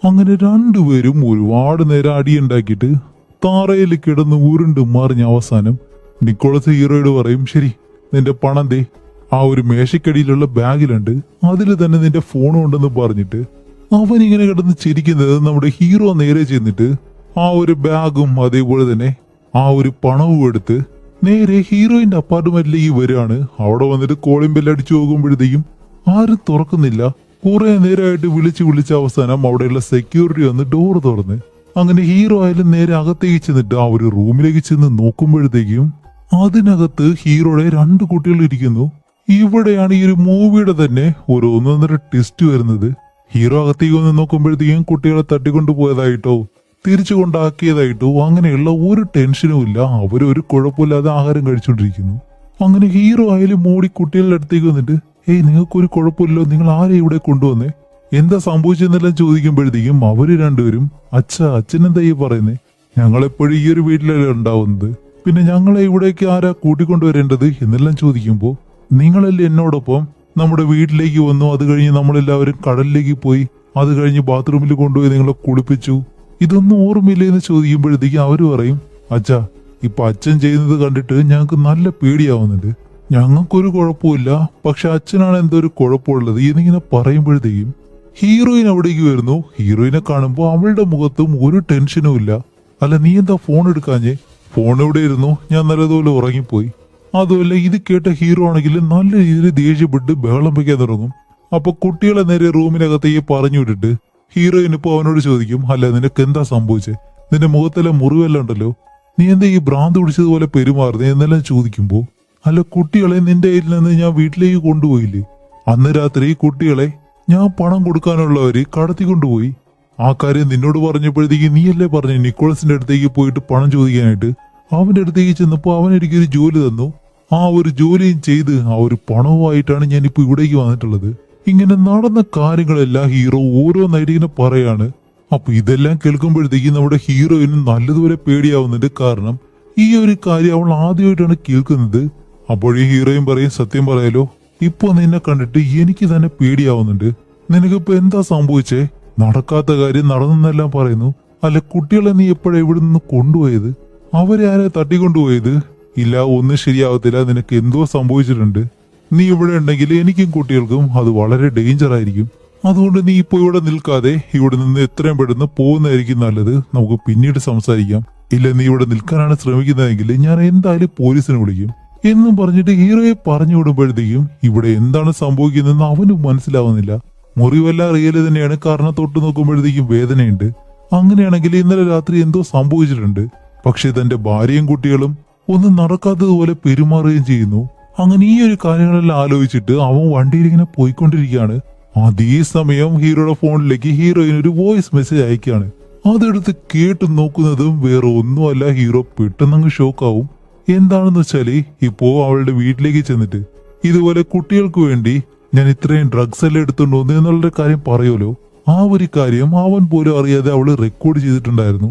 അങ്ങനെ രണ്ടുപേരും ഒരുപാട് നേരം അടിയുണ്ടാക്കിയിട്ട് താറയിൽ കിടന്ന് ഉരുണ്ട് മറിഞ്ഞ അവസാനം നിക്കോളസ് ഹീറോയോട് പറയും, ശരി നിന്റെ പണം ദേ ആ ഒരു മേശക്കടിയിലുള്ള ബാഗിലുണ്ട്, അതിൽ തന്നെ നിന്റെ ഫോണും ഉണ്ടെന്ന് പറഞ്ഞിട്ട് അവൻ ഇങ്ങനെ കിടന്ന് ചിരിക്കുന്നത് നമ്മുടെ ഹീറോ നേരെ ചെന്നിട്ട് ആ ഒരു ബാഗും അതേപോലെ തന്നെ ആ ഒരു പണവും എടുത്ത് നേരെ ഹീറോയിന്റെ അപ്പാർട്ട്മെന്റിലേക്ക് വരികയാണ്. അവിടെ വന്നിട്ട് കോളിംഗ് ബെല്ല് അടിച്ചു പോകുമ്പോഴത്തേക്കും ആരും തുറക്കുന്നില്ല. കുറെ നേരമായിട്ട് വിളിച്ച് അവസാനം അവിടെയുള്ള സെക്യൂരിറ്റി വന്ന് ഡോർ തുറന്ന് അങ്ങനെ ഹീറോ ആയാലും നേരെ അകത്തേക്ക് ചെന്നിട്ട് ആ ഒരു റൂമിലേക്ക് ചെന്ന് നോക്കുമ്പോഴത്തേക്കും അതിനകത്ത് ഹീറോയുടെ 2 കുട്ടികൾ ഇരിക്കുന്നു. ഇവിടെയാണ് ഈ ഒരു മൂവിയുടെ തന്നെ ഒരു ഒന്നൊന്നര ട്വിസ്റ്റ് വരുന്നത്. ഹീറോ അകത്തേക്ക് വന്ന് നോക്കുമ്പോഴത്തേക്കും കുട്ടികളെ തട്ടിക്കൊണ്ടു പോയതായിട്ടോ തിരിച്ചു കൊണ്ടാക്കിയതായിട്ടോ അങ്ങനെയുള്ള ഒരു ടെൻഷനും ഇല്ല. അവരൊരു കുഴപ്പമില്ലാതെ ആഹാരം കഴിച്ചുകൊണ്ടിരിക്കുന്നു. അങ്ങനെ ഹീറോ ആയാലും മോടി കുട്ടികളുടെ അടുത്തേക്ക് വന്നിട്ട്, ഏയ് നിങ്ങൾക്കൊരു കുഴപ്പമില്ലല്ലോ, നിങ്ങൾ ആരെ ഇവിടെ കൊണ്ടുവന്നേ, എന്താ സംഭവിച്ചെന്നെല്ലാം ചോദിക്കുമ്പോഴത്തേക്കും അവര് രണ്ടുപേരും അച്ഛനെന്താ ഈ പറയുന്നേ, ഞങ്ങളെപ്പോഴും ഈ ഒരു വീട്ടിലല്ലേ ഉണ്ടാവുന്നത്, പിന്നെ ഞങ്ങളെ ഇവിടേക്ക് ആരാ കൂട്ടിക്കൊണ്ടുവരേണ്ടത് എന്നെല്ലാം ചോദിക്കുമ്പോ നിങ്ങളല്ലേ എന്നോടൊപ്പം നമ്മുടെ വീട്ടിലേക്ക് വന്നു, അത് കഴിഞ്ഞ് നമ്മളെല്ലാവരും കടലിലേക്ക് പോയി, അത് കഴിഞ്ഞ് ബാത്റൂമിൽ കൊണ്ടുപോയി നിങ്ങളെ കുളിപ്പിച്ചു, ഇതൊന്നും ഓർമ്മയില്ലേ എന്ന് ചോദിക്കുമ്പോഴത്തേക്കും അവര് പറയും, അച്ഛാ ഇപ്പൊ അച്ഛൻ ചെയ്യുന്നത് കണ്ടിട്ട് ഞങ്ങൾക്ക് നല്ല പേടിയാവുന്നുണ്ട്, ഞങ്ങൾക്കൊരു കുഴപ്പമില്ല, പക്ഷെ അച്ഛനാണ് എന്തോ ഒരു കുഴപ്പമുള്ളത് എന്നിങ്ങനെ പറയുമ്പോഴത്തേക്കും ഹീറോയിൻ അവിടേക്ക് വരുന്നു. ഹീറോയിനെ കാണുമ്പോൾ അവളുടെ മുഖത്തും ഒരു ടെൻഷനും ഇല്ല. അല്ല നീ എന്താ ഫോൺ എടുക്കാഞ്ഞേ, ഫോൺ എവിടെ ഇരുന്നു, ഞാൻ നല്ലതുപോലെ ഉറങ്ങിപ്പോയി. അതുമല്ല ഇത് കേട്ട ഹീറോ ആണെങ്കിൽ നല്ല രീതിയിൽ ദേഷ്യപ്പെട്ട് ബഹളം വയ്ക്കാൻ തുടങ്ങും. അപ്പൊ കുട്ടികളെ നേരെ റൂമിനകത്തേക്ക് പറഞ്ഞു വിട്ടിട്ട് ഹീറോയിൻ ഇപ്പൊ അവനോട് ചോദിക്കും, അല്ല നിനക്ക് എന്താ സംഭവിച്ചേ, നിന്റെ മുഖത്തെല്ലാം മുറിവെല്ലാം ഉണ്ടല്ലോ, നീ എന്താ ഈ ഭ്രാന്ത് പിടിച്ചതുപോലെ പെരുമാറുന്നേ എന്നെല്ലാം ചോദിക്കുമ്പോ, അല്ല കുട്ടികളെ നിന്റെ കയ്യിൽ നിന്ന് ഞാൻ വീട്ടിലേക്ക് കൊണ്ടുപോയില്ലേ, അന്ന് രാത്രി കുട്ടികളെ ഞാൻ പണം കൊടുക്കാനുള്ളവര് കടത്തിക്കൊണ്ടുപോയി, ആ കാര്യം നിന്നോട് പറഞ്ഞപ്പോഴത്തേക്ക് നീയല്ലേ പറഞ്ഞു നിക്കോളസിന്റെ അടുത്തേക്ക് പോയിട്ട് പണം ചോദിക്കാനായിട്ട്, അവന്റെ അടുത്തേക്ക് ചെന്നപ്പോ അവൻ എനിക്കൊരു ജോലി തന്നു, ആ ഒരു ജോലിയും ചെയ്ത് ആ ഒരു പണവുമായിട്ടാണ് ഞാൻ ഇപ്പൊ ഇവിടേക്ക് വന്നിട്ടുള്ളത്. ഇങ്ങനെ നടന്ന കാര്യങ്ങളെല്ലാം ഹീറോ ഓരോന്നായിട്ട് ഇങ്ങനെ പറയാണ്. അപ്പൊ ഇതെല്ലാം കേൾക്കുമ്പോഴത്തേക്ക് നമ്മുടെ ഹീറോയിന് നല്ലതുപോലെ പേടിയാവുന്നുണ്ട്. കാരണം ഈ ഒരു കാര്യം അവൾ ആദ്യമായിട്ടാണ് കേൾക്കുന്നത്. അപ്പോഴേ ഹീറോയും പറയും, സത്യം പറയാലോ ഇപ്പൊ നിന്നെ കണ്ടിട്ട് എനിക്ക് തന്നെ പേടിയാവുന്നുണ്ട്, നിനക്കിപ്പോ എന്താ സംഭവിച്ചേ, നടക്കാത്ത കാര്യം നടന്നെന്നെല്ലാം പറയുന്നു, അല്ല കുട്ടികളെ നീ എപ്പോഴാ ഇവിടെ നിന്ന് കൊണ്ടുപോയത്, അവരെ ആരെ തട്ടിക്കൊണ്ടുപോയത്, ഇല്ല ഒന്നും ശരിയാവത്തില്ല, നിനക്ക് എന്തോ സംഭവിച്ചിട്ടുണ്ട്, നീ ഇവിടെ ഉണ്ടെങ്കിൽ എനിക്കും കുട്ടികൾക്കും അത് വളരെ ഡേഞ്ചർ ആയിരിക്കും, അതുകൊണ്ട് നീ ഇപ്പൊ ഇവിടെ നിൽക്കാതെ ഇവിടെ നിന്ന് എത്രയും പെട്ടെന്ന് പോകുന്നതായിരിക്കും നല്ലത്, നമുക്ക് പിന്നീട് സംസാരിക്കാം, ഇല്ല നീ ഇവിടെ നിൽക്കാനാണ് ശ്രമിക്കുന്നതെങ്കിൽ ഞാൻ എന്തായാലും പോലീസിനെ വിളിക്കും എന്നും പറഞ്ഞിട്ട് ഹീറോയെ പറഞ്ഞു വിടുമ്പോഴത്തേക്കും ഇവിടെ എന്താണ് സംഭവിക്കുന്നതെന്ന് അവനും മനസ്സിലാവുന്നില്ല. മുറിവെല്ലാം റിയല് തന്നെയാണ്, കാരണം തൊട്ട് നോക്കുമ്പോഴത്തേക്കും വേദനയുണ്ട്. അങ്ങനെയാണെങ്കിൽ ഇന്നലെ രാത്രി എന്തോ സംഭവിച്ചിട്ടുണ്ട്, പക്ഷെ തന്റെ ഭാര്യയും കുട്ടികളും ഒന്നും നടക്കാത്തതുപോലെ പെരുമാറുകയും ചെയ്യുന്നു. അങ്ങനെ ഈ ഒരു കാര്യങ്ങളെല്ലാം ആലോചിച്ചിട്ട് അവൻ വണ്ടിയിൽ ഇങ്ങനെ പോയിക്കൊണ്ടിരിക്കുകയാണ്. അതേ സമയം ഹീറോയുടെ ഫോണിലേക്ക് ഹീറോയിൻ ഒരു വോയിസ് മെസ്സേജ് അയക്കുകയാണ്. അതെടുത്ത് കേട്ട് നോക്കുന്നതും വേറെ ഒന്നുമല്ല, ഹീറോ പെട്ടെന്നങ്ങ് ഷോക്കാവും. എന്താണെന്ന് വെച്ചാല് ഇപ്പോ അവളുടെ വീട്ടിലേക്ക് ചെന്നിട്ട് ഇതുപോലെ കുട്ടികൾക്ക് വേണ്ടി ഞാൻ ഇത്രയും ഡ്രഗ്സ് എല്ലാം എടുത്തുണ്ടോന്ന് എന്നുള്ള കാര്യം പറയുമല്ലോ, ആ ഒരു കാര്യം അവൻ പോലും അറിയാതെ അവള് റെക്കോർഡ് ചെയ്തിട്ടുണ്ടായിരുന്നു.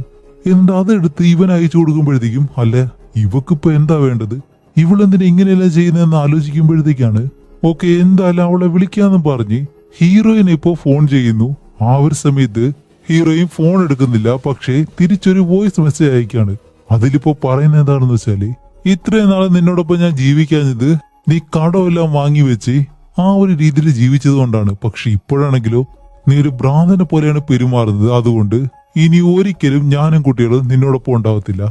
എന്നിട്ട് അതെടുത്ത് ഇവൻ അയച്ചു കൊടുക്കുമ്പോഴത്തേക്കും അല്ല ഇവക്കിപ്പോ എന്താ വേണ്ടത്, ഇവളെന്തിനാ ഇങ്ങനെയെല്ലാം ചെയ്യുന്നതെന്ന് ആലോചിക്കുമ്പോഴത്തേക്കാണ് ഓക്കെ എന്തായാലും അവളെ വിളിക്കാന്നും പറഞ്ഞ് ഹീറോയിൻ ഇപ്പോ ഫോൺ ചെയ്യുന്നു. ആ ഒരു സമയത്ത് ഹീറോയിൻ ഫോൺ എടുക്കുന്നില്ല, പക്ഷേ തിരിച്ചൊരു വോയിസ് മെസ്സേജ് അയക്കാണ്. അതിലിപ്പോ പറയുന്നത് എന്താണെന്ന് വെച്ചാല് ഇത്രയും നാളെ നിന്നോടൊപ്പം ഞാൻ ജീവിക്കാഞ്ഞത് നീ കടമെല്ലാം വാങ്ങി വെച്ച് ആ ഒരു രീതിയിൽ ജീവിച്ചത് കൊണ്ടാണ്. പക്ഷെ ഇപ്പോഴാണെങ്കിലോ നീ ഒരു ഭ്രാന്തനെ പോലെയാണ് പെരുമാറുന്നത്. അതുകൊണ്ട് ഇനി ഒരിക്കലും ഞാനും കുട്ടികളും നിന്നോടൊപ്പം ഉണ്ടാവത്തില്ല.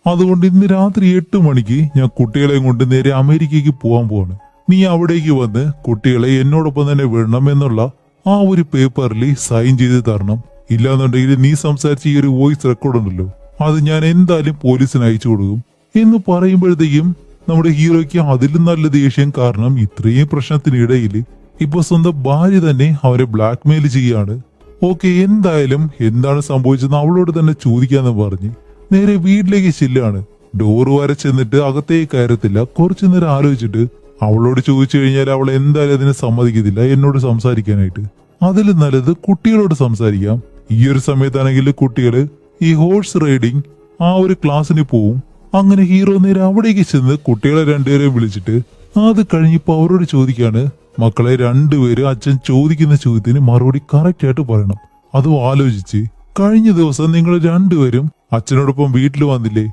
അതുകൊണ്ട് ഇന്ന് രാത്രി 8 മണിക്ക് ഞാൻ കുട്ടികളെയും കൊണ്ട് നേരെ അമേരിക്കയ്ക്ക് പോകാൻ പോവാണ്. നീ അവിടേക്ക് വന്ന് കുട്ടികളെ എന്നോടൊപ്പം തന്നെ വിടണം എന്നുള്ള ആ ഒരു പേപ്പറിൽ സൈൻ ചെയ്ത് തരണം. ഇല്ലാന്നുണ്ടെങ്കിൽ നീ സംസാരിച്ച ഈ ഒരു വോയിസ് റെക്കോർഡ് ഉണ്ടല്ലോ, അത് ഞാൻ എന്തായാലും പോലീസിന് അയച്ചു കൊടുക്കും എന്ന് പറയുമ്പോഴത്തേക്കും നമ്മുടെ ഹീറോയ്ക്ക് അതിലും നല്ല ദേഷ്യം. കാരണം ഇത്രയും പ്രശ്നത്തിനിടയിൽ ഇപ്പൊ സ്വന്തം ഭാര്യ തന്നെ അവരെ ബ്ലാക്ക് മെയിൽ ചെയ്യാണ്. ഓക്കെ എന്തായാലും എന്താണ് സംഭവിച്ചതെന്ന് അവളോട് തന്നെ ചോദിക്കാന്ന് പറഞ്ഞ് നേരെ വീട്ടിലേക്ക് ചെല്ലാണ്. ഡോറ് വരെ ചെന്നിട്ട് അകത്തേക്ക് കയറത്തില്ല. കുറച്ചു നേരം ആലോചിച്ചിട്ട് അവളോട് ചോദിച്ചു കഴിഞ്ഞാൽ അവൾ എന്തായാലും അതിനെ സമ്മതിക്കത്തില്ല എന്നോട് സംസാരിക്കാനായിട്ട്. അതിൽ നല്ലത് കുട്ടികളോട് സംസാരിക്കാം. ഈ ഒരു സമയത്താണെങ്കിൽ കുട്ടികള് ഈ ഹോഴ്സ് റൈഡിങ് ആ ഒരു ക്ലാസ്സിന് പോവും. അങ്ങനെ ഹീറോ നേരെ അവിടേക്ക് ചെന്ന് കുട്ടികളെ രണ്ടുപേരെയും വിളിച്ചിട്ട് അത് കഴിഞ്ഞിപ്പോ അവരോട് ചോദിക്കാണ്, മക്കളെ രണ്ടുപേരും അച്ഛൻ ചോദിക്കുന്ന ചോദ്യത്തിന് മറുപടി കറക്റ്റ് ആയിട്ട് പറയണം. അതും ആലോചിച്ച് കഴിഞ്ഞ ദിവസം നിങ്ങൾ രണ്ടുപേരും അച്ഛനോടൊപ്പം വീട്ടിൽ വന്നില്ലേ,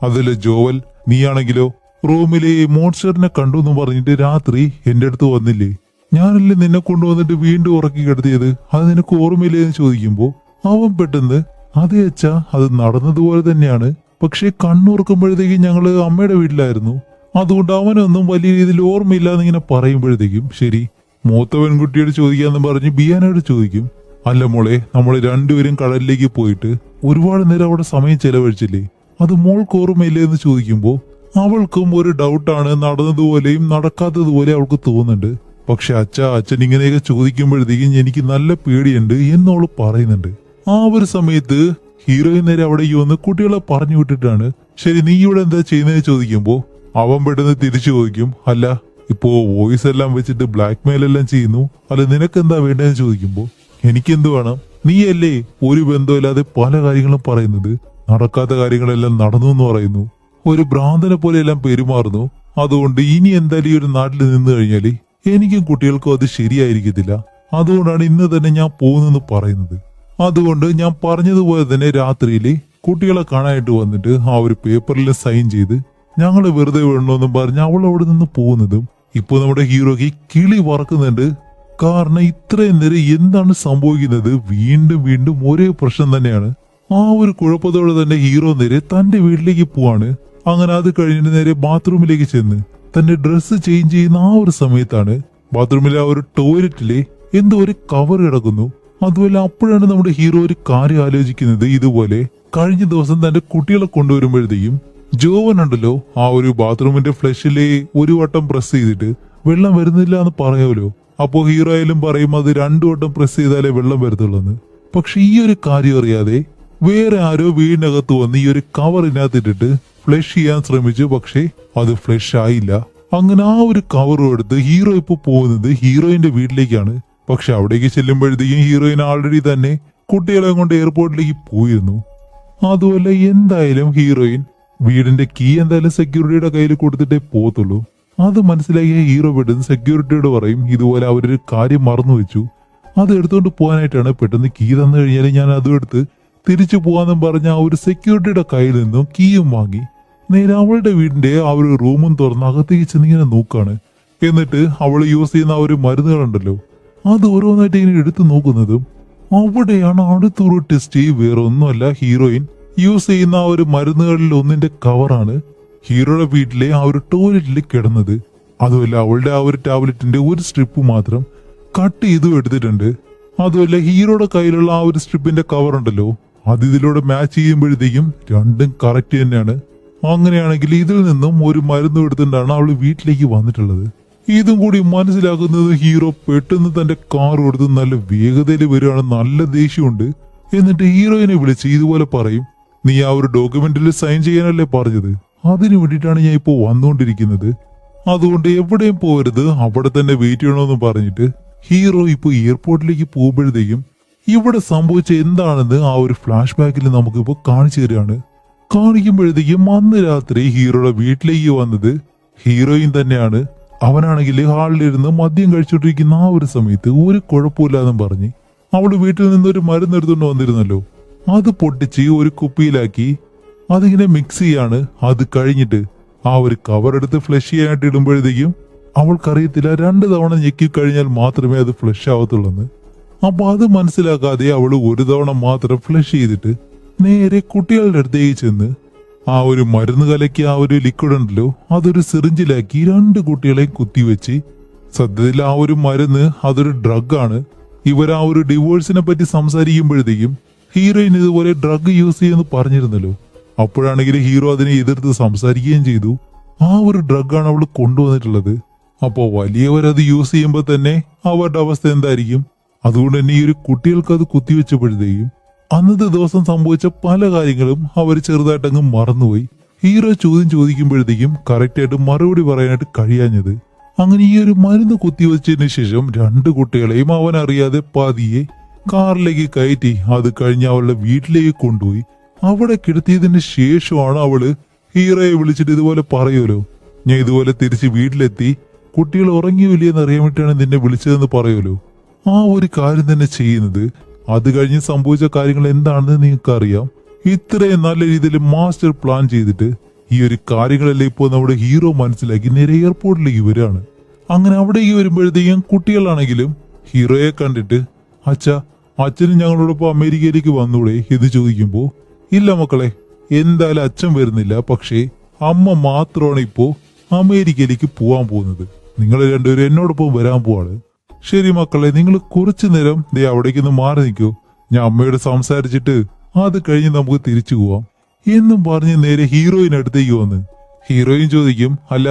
അതില് ജോവൽ നീയാണെങ്കിലോ റൂമിലെ മോൺസ്റ്ററിനെ കണ്ടു എന്ന് പറഞ്ഞിട്ട് രാത്രി എന്റെ അടുത്ത് വന്നില്ലേ, ഞാനല്ലേ നിന്നെ കൊണ്ടുവന്നിട്ട് വീണ്ടും ഉറക്കി കിടത്തിയത്, അത് നിനക്ക് ഓർമ്മയില്ലേ എന്ന് ചോദിക്കുമ്പോ അവൻ പെട്ടെന്ന് അതേ അച്ഛാ അത് നടന്നതുപോലെ തന്നെയാണ്, പക്ഷെ കണ്ണുറക്കുമ്പോഴത്തേക്കും ഞങ്ങള് അമ്മയുടെ വീട്ടിലായിരുന്നു, അതുകൊണ്ട് അവനൊന്നും വലിയ രീതിയിൽ ഓർമ്മയില്ല എന്നിങ്ങനെ പറയുമ്പോഴത്തേക്കും ശരി മൂത്ത പെൺകുട്ടിയോട് ചോദിക്കാന്ന് പറഞ്ഞ് ബിയാനോട് ചോദിക്കും, അല്ല മോളെ നമ്മൾ രണ്ടുപേരും കടലിലേക്ക് പോയിട്ട് ഒരുപാട് നേരം അവിടെ സമയം ചെലവഴിച്ചില്ലേ, അത് മോൾക്ക് ഓർമ്മയില്ലേ എന്ന് ചോദിക്കുമ്പോ അവൾക്കും ഒരു ഡൗട്ടാണ്, നടന്നതുപോലെയും നടക്കാത്തതുപോലെ അവൾക്ക് തോന്നുന്നുണ്ട്. പക്ഷെ അച്ഛൻ ഇങ്ങനെയൊക്കെ ചോദിക്കുമ്പോഴത്തേക്കും എനിക്ക് നല്ല പേടിയുണ്ട് എന്നവള് പറയുന്നുണ്ട്. ആ ഒരു സമയത്ത് ഹീറോയിൻ നേരെ അവിടേക്ക് വന്ന് കുട്ടികളെ പറഞ്ഞു വിട്ടിട്ടാണ് ശരി നീ ഇവിടെ എന്താ ചെയ്യുന്നതെന്ന് ചോദിക്കുമ്പോ അവൻ പെട്ടെന്ന് തിരിച്ചു ചോദിക്കും, അല്ല ഇപ്പോ വോയിസ് എല്ലാം വെച്ചിട്ട് ബ്ലാക്ക് മെയിൽ എല്ലാം ചെയ്യുന്നു, അല്ല നിനക്ക് എന്താ വേണ്ടതെന്ന് ചോദിക്കുമ്പോ എനിക്കെന്ത് വേണം, നീയല്ലേ ഒരു ബന്ധമില്ലാതെ പല കാര്യങ്ങളും പറയുന്നത്, നടക്കാത്ത കാര്യങ്ങളെല്ലാം നടന്നു എന്ന് പറയുന്നു, ഒരു ഭ്രാന്തനെ പോലെ എല്ലാം പെരുമാറുന്നു, അതുകൊണ്ട് ഇനി എന്തായാലും ഈ ഒരു നാട്ടിൽ നിന്ന് കഴിഞ്ഞാല് എനിക്കും കുട്ടികൾക്കും അത് ശരിയായിരിക്കത്തില്ല, അതുകൊണ്ടാണ് ഇന്ന് തന്നെ ഞാൻ പോകുന്നെന്ന് പറയുന്നത്. അതുകൊണ്ട് ഞാൻ പറഞ്ഞതുപോലെ തന്നെ രാത്രിയില് കുട്ടികളെ കാണാനായിട്ട് വന്നിട്ട് ആ ഒരു പേപ്പറിൽ സൈൻ ചെയ്ത് ഞങ്ങള് വെറുതെ വിടണമെന്നും പറഞ്ഞ് അവൾ അവിടെ നിന്ന് പോകുന്നതും ഇപ്പൊ നമ്മുടെ ഹീറോയ്ക്ക് കിളി വറക്കുന്നുണ്ട്. കാരണം ഇത്രയും നേരം എന്താണ് സംഭവിക്കുന്നത്, വീണ്ടും വീണ്ടും ഒരേ പ്രശ്നം തന്നെയാണ്. ആ ഒരു കുഴപ്പത്തോടെ തന്നെ ഹീറോ നേരെ തന്റെ വീട്ടിലേക്ക് പോവാണ്. അങ്ങനെ അത് കഴിഞ്ഞിട്ട് നേരെ ബാത്റൂമിലേക്ക് ചെന്ന് തന്റെ ഡ്രസ്സ് ചേഞ്ച് ചെയ്യുന്ന ആ ഒരു സമയത്താണ് ബാത്റൂമിലെ ആ ഒരു ടോയ്ലറ്റിലെ എന്തോ ഒരു കവർ കിടക്കുന്നു. അതുപോലെ അപ്പോഴാണ് നമ്മുടെ ഹീറോ ഒരു കാര്യം ആലോചിക്കുന്നത്, ഇതുപോലെ കഴിഞ്ഞ ദിവസം തന്റെ കുട്ടികളെ കൊണ്ടുവരുമ്പോഴത്തേക്കും ജോവൻ ഉണ്ടല്ലോ ആ ഒരു ബാത്റൂമിന്റെ ഫ്ലഷിലെ ഒരു വട്ടം പ്രസ് ചെയ്തിട്ട് വെള്ളം വരുന്നില്ല എന്ന് പറയുമല്ലോ. അപ്പോ ഹീറോ ആയാലും പറയും അത് 2 വട്ടം പ്രസ് ചെയ്താലേ വെള്ളം വരത്തുള്ളൂ. പക്ഷെ ഈ ഒരു കാര്യം അറിയാതെ വേറെ ആരോ വീടിനകത്ത് വന്ന് ഈ ഒരു കവറിനകത്തിട്ടിട്ട് ഫ്ലഷ് ചെയ്യാൻ ശ്രമിച്ചു, പക്ഷെ അത് ഫ്ലഷ് ആയില്ല. അങ്ങനെ ആ ഒരു കവറും എടുത്ത് ഹീറോ ഇപ്പൊ പോകുന്നത് ഹീറോയിന്റെ വീട്ടിലേക്കാണ്. പക്ഷെ അവിടേക്ക് ചെല്ലുമ്പോഴത്തേക്കും ഹീറോയിൻ ആൾറെഡി തന്നെ കുട്ടികളെ കൊണ്ട് എയർപോർട്ടിലേക്ക് പോയിരുന്നു. അതുപോലെ എന്തായാലും ഹീറോയിൻ വീടിന്റെ കീ എന്തായാലും സെക്യൂരിറ്റിയുടെ കയ്യിൽ കൊടുത്തിട്ടേ പോകത്തുള്ളൂ. അത് മനസ്സിലാക്കിയ ഹീറോ പെട്ടെന്ന് സെക്യൂരിറ്റിയോട് പറയും, ഇതുപോലെ അവരൊരു കാര്യം മറന്നു വെച്ചു, അത് എടുത്തുകൊണ്ട് പോകാനായിട്ടാണ്, പെട്ടെന്ന് കീ തന്നു കഴിഞ്ഞാൽ ഞാൻ അതും എടുത്ത് തിരിച്ചു പോകാന്നും പറഞ്ഞ ആ ഒരു സെക്യൂരിറ്റിയുടെ കയ്യിൽ നിന്നും കീയും വാങ്ങി നേരെ അവളുടെ വീടിന്റെ ആ ഒരു റൂമും തുറന്ന് അകത്തേക്ക് ചെന്നിങ്ങനെ നോക്കാണ്. എന്നിട്ട് അവൾ യൂസ് ചെയ്യുന്ന ആ ഒരു മരുന്നുകളുണ്ടല്ലോ അത് ഓരോന്നായിട്ട് ഇങ്ങനെ എടുത്തു നോക്കുന്നതും അവിടെയാണ് അടുത്തൊരു ടെസ്റ്റ്. വേറെ ഒന്നുമല്ല, ഹീറോയിൻ യൂസ് ചെയ്യുന്ന ആ ഒരു മരുന്നുകളിൽ ഒന്നിന്റെ കവറാണ് ഹീറോയുടെ വീട്ടിലെ ആ ഒരു ടോയ്ലറ്റിൽ കിടന്നത്. അതുമല്ല അവളുടെ ആ ഒരു ടാബ്ലറ്റിന്റെ ഒരു സ്ട്രിപ്പ് മാത്രം കട്ട് ചെയ്തും എടുത്തിട്ടുണ്ട്. അതുമല്ല ഹീറോയുടെ കയ്യിലുള്ള ആ ഒരു സ്ട്രിപ്പിന്റെ കവർ ഉണ്ടല്ലോ അത് ഇതിലൂടെ മാച്ച് ചെയ്യുമ്പോഴത്തേക്കും രണ്ടും കറക്റ്റ് തന്നെയാണ്. അങ്ങനെയാണെങ്കിൽ ഇതിൽ നിന്നും ഒരു മരുന്ന് എടുത്തിട്ടാണ് അവള് വീട്ടിലേക്ക് വന്നിട്ടുള്ളത്. ഇതും കൂടി മനസ്സിലാക്കുന്നത് ഹീറോ പെട്ടെന്ന് തന്റെ കാർ കൊടുത്ത് നല്ല വേഗതയിൽ വരികയാണ്, നല്ല ദേഷ്യമുണ്ട്. എന്നിട്ട് ഹീറോയിനെ വിളിച്ച് ഇതുപോലെ പറയും, നീ ആ ഒരു ഡോക്യുമെന്റിൽ സൈൻ ചെയ്യാനല്ലേ പറഞ്ഞത്, അതിനു വേണ്ടിയിട്ടാണ് ഞാൻ ഇപ്പോൾ വന്നുകൊണ്ടിരിക്കുന്നത്. അതുകൊണ്ട് എവിടെയും പോകരുത്, അവിടെ തന്നെ വെയിറ്റ് ചെയ്യണമെന്ന് പറഞ്ഞിട്ട് ഹീറോ ഇപ്പോൾ എയർപോർട്ടിലേക്ക് പോകുമ്പോഴത്തേക്കും ഇവിടെ സംഭവിച്ച എന്താണെന്ന് ആ ഒരു ഫ്ലാഷ് ബാക്കിൽ നമുക്കിപ്പോൾ കാണിച്ചു തരികയാണ്. കാണിക്കുമ്പോഴത്തേക്കും അന്ന് രാത്രി ഹീറോയുടെ വീട്ടിലേക്ക് വന്നത് ഹീറോയിൻ തന്നെയാണ്. അവനാണെങ്കിൽ ഹാളിലിരുന്ന് മദ്യം കഴിച്ചുകൊണ്ടിരിക്കുന്ന ആ ഒരു സമയത്ത് ഒരു കുഴപ്പമില്ലാന്നും പറഞ്ഞ് അവള് വീട്ടിൽ നിന്നൊരു മരുന്ന് എടുത്തുകൊണ്ട് വന്നിരുന്നല്ലോ, അത് പൊട്ടിച്ച് ഒരു കുപ്പിയിലാക്കി അതിങ്ങനെ മിക്സ് ചെയ്യാണ്. അത് കഴിഞ്ഞിട്ട് ആ ഒരു കവർ എടുത്ത് ഫ്ലഷ് ചെയ്യാനായിട്ട് ഇടുമ്പോഴത്തേക്കും അവൾക്കറിയത്തില്ല 2 തവണ ഞെക്കി കഴിഞ്ഞാൽ മാത്രമേ അത് ഫ്ലഷ് ആവത്തുള്ളൂ. അപ്പൊ അത് മനസ്സിലാക്കാതെ അവള് ഒരു തവണ മാത്രം ഫ്ലഷ് ചെയ്തിട്ട് നേരെ കുട്ടികളുടെ അടുത്തേക്ക് ചെന്ന് ആ ഒരു മരുന്ന് കലക്കിയ ആ ഒരു ലിക്വിഡ് ഉണ്ടല്ലോ അതൊരു സിറിഞ്ചിലാക്കി 2 കുട്ടികളെയും കുത്തിവെച്ച്, സത്യത്തിൽ ആ ഒരു മരുന്ന് അതൊരു ഡ്രഗാണ്. ഇവർ ആ ഒരു ഡിവോഴ്സിനെ പറ്റി സംസാരിക്കുമ്പോഴത്തേക്കും ഹീറോയിൻ ഇതുപോലെ ഡ്രഗ് യൂസ് ചെയ്യുമെന്ന് പറഞ്ഞിരുന്നല്ലോ. അപ്പോഴാണെങ്കിൽ ഹീറോ അതിനെ എതിർത്ത് സംസാരിക്കുകയും ചെയ്തു. ആ ഒരു ഡ്രഗാണ് അവൾ കൊണ്ടുവന്നിട്ടുള്ളത്. അപ്പോൾ വലിയവരത് യൂസ് ചെയ്യുമ്പോൾ തന്നെ അവരുടെ അവസ്ഥ എന്തായിരിക്കും? അതുകൊണ്ട് തന്നെ ഈ ഒരു കുട്ടികൾക്ക് അത് കുത്തിവെച്ചപ്പോഴത്തേക്കും അന്നത്തെ ദിവസം സംഭവിച്ച പല കാര്യങ്ങളും അവർ ചെറുതായിട്ടങ്ങ് മറന്നുപോയി. ഹീറോ ചോദ്യം ചോദിക്കുമ്പോഴത്തേക്കും കറക്റ്റായിട്ട് മറുപടി പറയാനായിട്ട് കഴിയാഞ്ഞത്. അങ്ങനെ ഈ ഒരു മരുന്ന് കുത്തിവെച്ചതിന് ശേഷം 2 കുട്ടികളെയും അവൻ അറിയാതെ പതിയെ കാറിലേക്ക് കയറ്റി അത് കഴിഞ്ഞ് അവളുടെ വീട്ടിലേക്ക് കൊണ്ടുപോയി അവിടെ കിടത്തിയതിന് ശേഷമാണ് അവള് ഹീറോയെ വിളിച്ചിട്ട് ഇതുപോലെ പറയുമല്ലോ, ഞാൻ ഇതുപോലെ തിരിച്ച് വീട്ടിലെത്തി, കുട്ടികൾ ഉറങ്ങിയില്ലെന്ന് അറിയാൻ വേണ്ടിയിട്ടാണ് നിന്നെ വിളിച്ചതെന്ന് പറയുമല്ലോ. ആ ഒരു കാര്യം തന്നെ ചെയ്യുന്നത്. അത് കഴിഞ്ഞ് സംഭവിച്ച കാര്യങ്ങൾ എന്താണെന്ന് നിങ്ങൾക്ക് അറിയാം. ഇത്രയും നല്ല രീതിയിൽ മാസ്റ്റർ പ്ലാൻ ചെയ്തിട്ട് ഈ ഒരു കാര്യങ്ങളെല്ലാം ഇപ്പോൾ നമ്മുടെ ഹീറോ മനസ്സിലാക്കി നേരെ എയർപോർട്ടിലേക്ക് വരികയാണ്. അങ്ങനെ അവിടേക്ക് വരുമ്പോഴത്തേക്കും കുട്ടികളാണെങ്കിലും ഹീറോയെ കണ്ടിട്ട് അച്ഛനും ഞങ്ങളോടൊപ്പം അമേരിക്കയിലേക്ക് വന്നൂടെ എന്ന് ചോദിക്കുമ്പോൾ, ഇല്ല മക്കളെ, എന്തായാലും അച്ഛൻ വരുന്നില്ല, പക്ഷേ അമ്മ മാത്രമാണ് ഇപ്പോ അമേരിക്കയിലേക്ക് പോവാൻ പോകുന്നത്. നിങ്ങൾ രണ്ടുപേരും എന്നോടൊപ്പം വരാൻ പോവാണ്. ശരി മക്കളെ, നിങ്ങൾ കുറച്ചു നേരം ദേ അവിടേക്കൊന്ന് മാറി നിൽക്കൂ, ഞാൻ അമ്മയോട് സംസാരിച്ചിട്ട് അത് കഴിഞ്ഞ് നമുക്ക് തിരിച്ചു പോവാം എന്നും പറഞ്ഞ് നേരെ ഹീറോയിൻ അടുത്തേക്ക് വന്ന് ഹീറോയിൻ ചോദിക്കും, അല്ല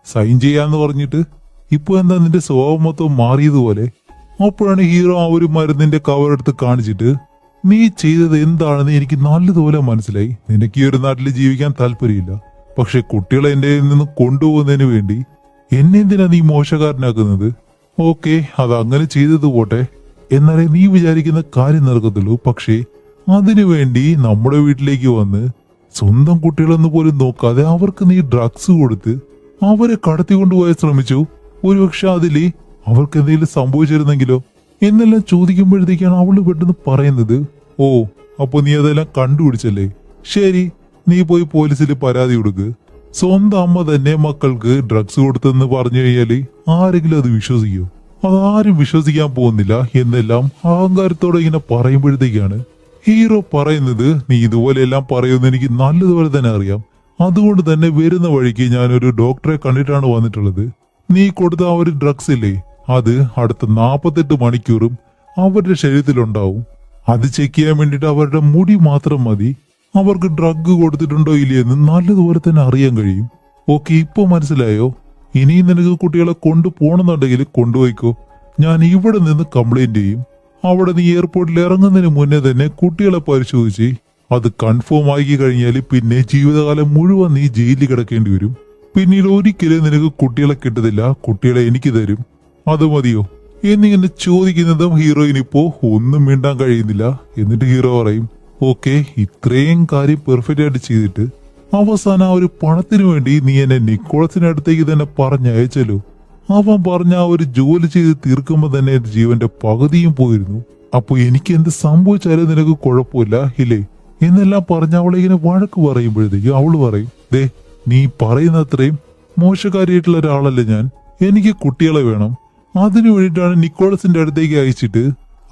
സൈൻ ചെയ്യാന്ന് പറഞ്ഞിട്ട് ഇപ്പൊ എന്താ നിന്റെ സ്വഭാവം മൊത്തം മാറിയതുപോലെ? അപ്പോഴാണ് ഹീറോ ആ ഒരു മരുന്നിന്റെ കവർ എടുത്ത് കാണിച്ചിട്ട്, നീ ചെയ്തത് എന്താണെന്ന് എനിക്ക് നല്ലതുപോലെ മനസ്സിലായി. നിനക്ക് ഈ ഒരു നാട്ടിൽ ജീവിക്കാൻ താല്പര്യമില്ല, പക്ഷെ കുട്ടികളെ എന്റെ നിന്ന് കൊണ്ടുപോകുന്നതിന് വേണ്ടി എന്നെ എന്തിനാ നീ മോശക്കാരനാക്കുന്നത്? ഓക്കെ, അത് അങ്ങനെ ചെയ്തത് പോട്ടെ, എന്നാലേ നീ വിചാരിക്കുന്ന കാര്യം നടക്കത്തുള്ളൂ. പക്ഷേ അതിനു വേണ്ടി നമ്മുടെ വീട്ടിലേക്ക് വന്ന് സ്വന്തം കുട്ടികളെന്ന് പോലും നോക്കാതെ അവർക്ക് നീ ഡ്രഗ്സ് കൊടുത്ത് അവരെ കടത്തിക്കൊണ്ടുപോയാൻ ശ്രമിച്ചു. ഒരുപക്ഷെ അതില് അവർക്ക് എന്തെങ്കിലും സംഭവിച്ചിരുന്നെങ്കിലോ എന്നെല്ലാം ചോദിക്കുമ്പോഴത്തേക്കാണ് അവള് പെട്ടെന്ന് പറയുന്നത്, ഓ അപ്പൊ നീ അതെല്ലാം കണ്ടുപിടിച്ചല്ലേ, ശരി നീ പോയി പോലീസിൽ പരാതി കൊടുക്ക്. സ്വന്തം അമ്മ തന്നെ മക്കൾക്ക് ഡ്രഗ്സ് കൊടുത്തെന്ന് പറഞ്ഞു കഴിഞ്ഞാല് ആരെങ്കിലും അത് വിശ്വസിക്കോ? അതാരും വിശ്വസിക്കാൻ പോകുന്നില്ല എന്നെല്ലാം അഹങ്കാരത്തോടെ ഇങ്ങനെ പറയുമ്പോഴത്തേക്കാണ് ഹീറോ പറയുന്നത്, നീ ഇതുപോലെ എല്ലാം പറയുമെന്ന് എനിക്ക് നല്ലതുപോലെ തന്നെ അറിയാം. അതുകൊണ്ട് തന്നെ വരുന്ന വഴിക്ക് ഞാനൊരു ഡോക്ടറെ കണ്ടിട്ടാണ് വന്നിട്ടുള്ളത്. നീ കൊടുത്ത ആ ഒരു ഡ്രഗ്സ് ഇല്ലേ, അത് അടുത്ത 48 മണിക്കൂറും അവരുടെ ശരീരത്തിലുണ്ടാവും. അത് ചെക്ക് ചെയ്യാൻ വേണ്ടിയിട്ട് അവരുടെ മുടി മാത്രം മതി. അവർക്ക് ഡ്രഗ് കൊടുത്തിട്ടുണ്ടോ ഇല്ലയെന്ന് നല്ലതുപോലെ തന്നെ അറിയാൻ കഴിയും. ഓക്കെ, ഇപ്പൊ മനസ്സിലായോ? ഇനിയും നിനക്ക് കുട്ടികളെ കൊണ്ടുപോകണമെന്നുണ്ടെങ്കിൽ കൊണ്ടുപോയിക്കോ, ഞാൻ ഇവിടെ നിന്ന് കംപ്ലൈന്റ് ചെയ്യും. അവിടെ നീ എയർപോർട്ടിൽ ഇറങ്ങുന്നതിന് മുന്നേ തന്നെ കുട്ടികളെ പരിശോധിച്ച് അത് കൺഫേം ആക്കി കഴിഞ്ഞാൽ പിന്നെ ജീവിതകാലം മുഴുവൻ നീ ജയിലിൽ കിടക്കേണ്ടി വരും. പിന്നീട് ഒരിക്കലും നിനക്ക് കുട്ടികളെ കിട്ടത്തില്ല, കുട്ടികളെ എനിക്ക് തരും, അത് മതിയോ എന്നിങ്ങനെ ചോദിക്കുന്നതും ഹീറോയിൻ ഇപ്പോ ഒന്നും മിണ്ടാൻ കഴിയുന്നില്ല. എന്നിട്ട് ഹീറോ പറയും, ഓക്കെ, ഇത്രയും കാര്യം പെർഫെക്റ്റ് ആയിട്ട് ചെയ്തിട്ട് അവസാനം ആ ഒരു പണത്തിന് വേണ്ടി നീ എന്നെ നിക്കോളസിന്റെ അടുത്തേക്ക് തന്നെ പറഞ്ഞയച്ചല്ലോ. അവൻ പറഞ്ഞ ആ ഒരു ജോലി ചെയ്ത് തീർക്കുമ്പോ തന്നെ എന്റെ ജീവന്റെ പകുതിയും പോയിരുന്നു. അപ്പൊ എനിക്ക് എന്ത് സംഭവിച്ചാലും നിനക്ക് കുഴപ്പമില്ല ഇല്ലേ എന്നെല്ലാം പറഞ്ഞ അവളെ ഇങ്ങനെ വഴക്ക് പറയുമ്പോഴത്തേക്കും അവള് പറയും, ദേ നീ പറയുന്ന അത്രയും മോശക്കാരിയായിട്ടുള്ള ഒരാളല്ല ഞാൻ, എനിക്ക് കുട്ടികളെ വേണം. അതിനു വേണ്ടിയിട്ടാണ് നിക്കോളസിന്റെ അടുത്തേക്ക് അയച്ചിട്ട്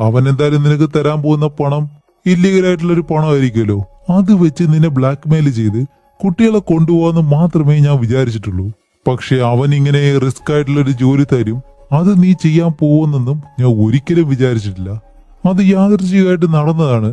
അവൻ എന്തായാലും നിനക്ക് തരാൻ പോകുന്ന പണം ഇല്ലീഗലായിട്ടുള്ള ഒരു പണമായിരിക്കുമല്ലോ, അത് വെച്ച് നിന്നെ ബ്ലാക്ക് മെയിൽ ചെയ്ത് കുട്ടികളെ കൊണ്ടുപോകാന്ന് മാത്രമേ ഞാൻ വിചാരിച്ചിട്ടുള്ളൂ. പക്ഷെ അവൻ ഇങ്ങനെ റിസ്ക് ആയിട്ടുള്ള ഒരു ജോലി തരും, അത് നീ ചെയ്യാൻ പോകുന്നെന്നും ഞാൻ ഒരിക്കലും വിചാരിച്ചിട്ടില്ല. അത് യാദൃച്ഛികമായിട്ട് നടന്നതാണ്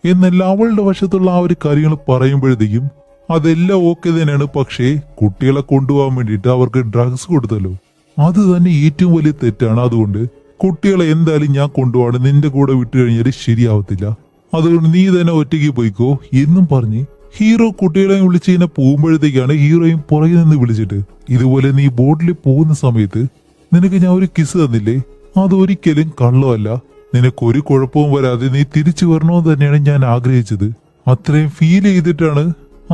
എന്നെല്ലാം അവളുടെ വശത്തുള്ള ആ ഒരു കാര്യങ്ങൾ പറയുമ്പോഴത്തേക്കും അതെല്ലാം ഓക്കെ തന്നെയാണ്. പക്ഷേ കുട്ടികളെ കൊണ്ടുപോകാൻ വേണ്ടിയിട്ട് അവർക്ക് ഡ്രഗ്സ് കൊടുത്തല്ലോ, അത് തന്നെ ഏറ്റവും വലിയ തെറ്റാണ്. അതുകൊണ്ട് കുട്ടികളെ എന്തായാലും ഞാൻ കൊണ്ടുപോകാണ്, നിന്റെ കൂടെ വിട്ടു കഴിഞ്ഞാൽ ശരിയാവത്തില്ല, അതുകൊണ്ട് നീ തന്നെ ഒറ്റയ്ക്ക് പോയിക്കോ എന്നും പറഞ്ഞ് ഹീറോ കുട്ടികളെയും വിളിച്ച് ഇങ്ങനെ പോകുമ്പോഴത്തേക്കാണ് ഹീറോയും പുറകെ നിന്ന് വിളിച്ചിട്ട്, ഇതുപോലെ നീ ബോട്ടിൽ പോകുന്ന സമയത്ത് നിനക്ക് ഞാൻ ഒരു കിസ് തന്നില്ലേ, അതൊരിക്കലും കള്ളമല്ല, നിനക്കൊരു കുഴപ്പവും വരാതെ നീ തിരിച്ചു വരണമെന്ന് തന്നെയാണ് ഞാൻ ആഗ്രഹിച്ചത്. അത്രയും ഫീൽ ചെയ്തിട്ടാണ്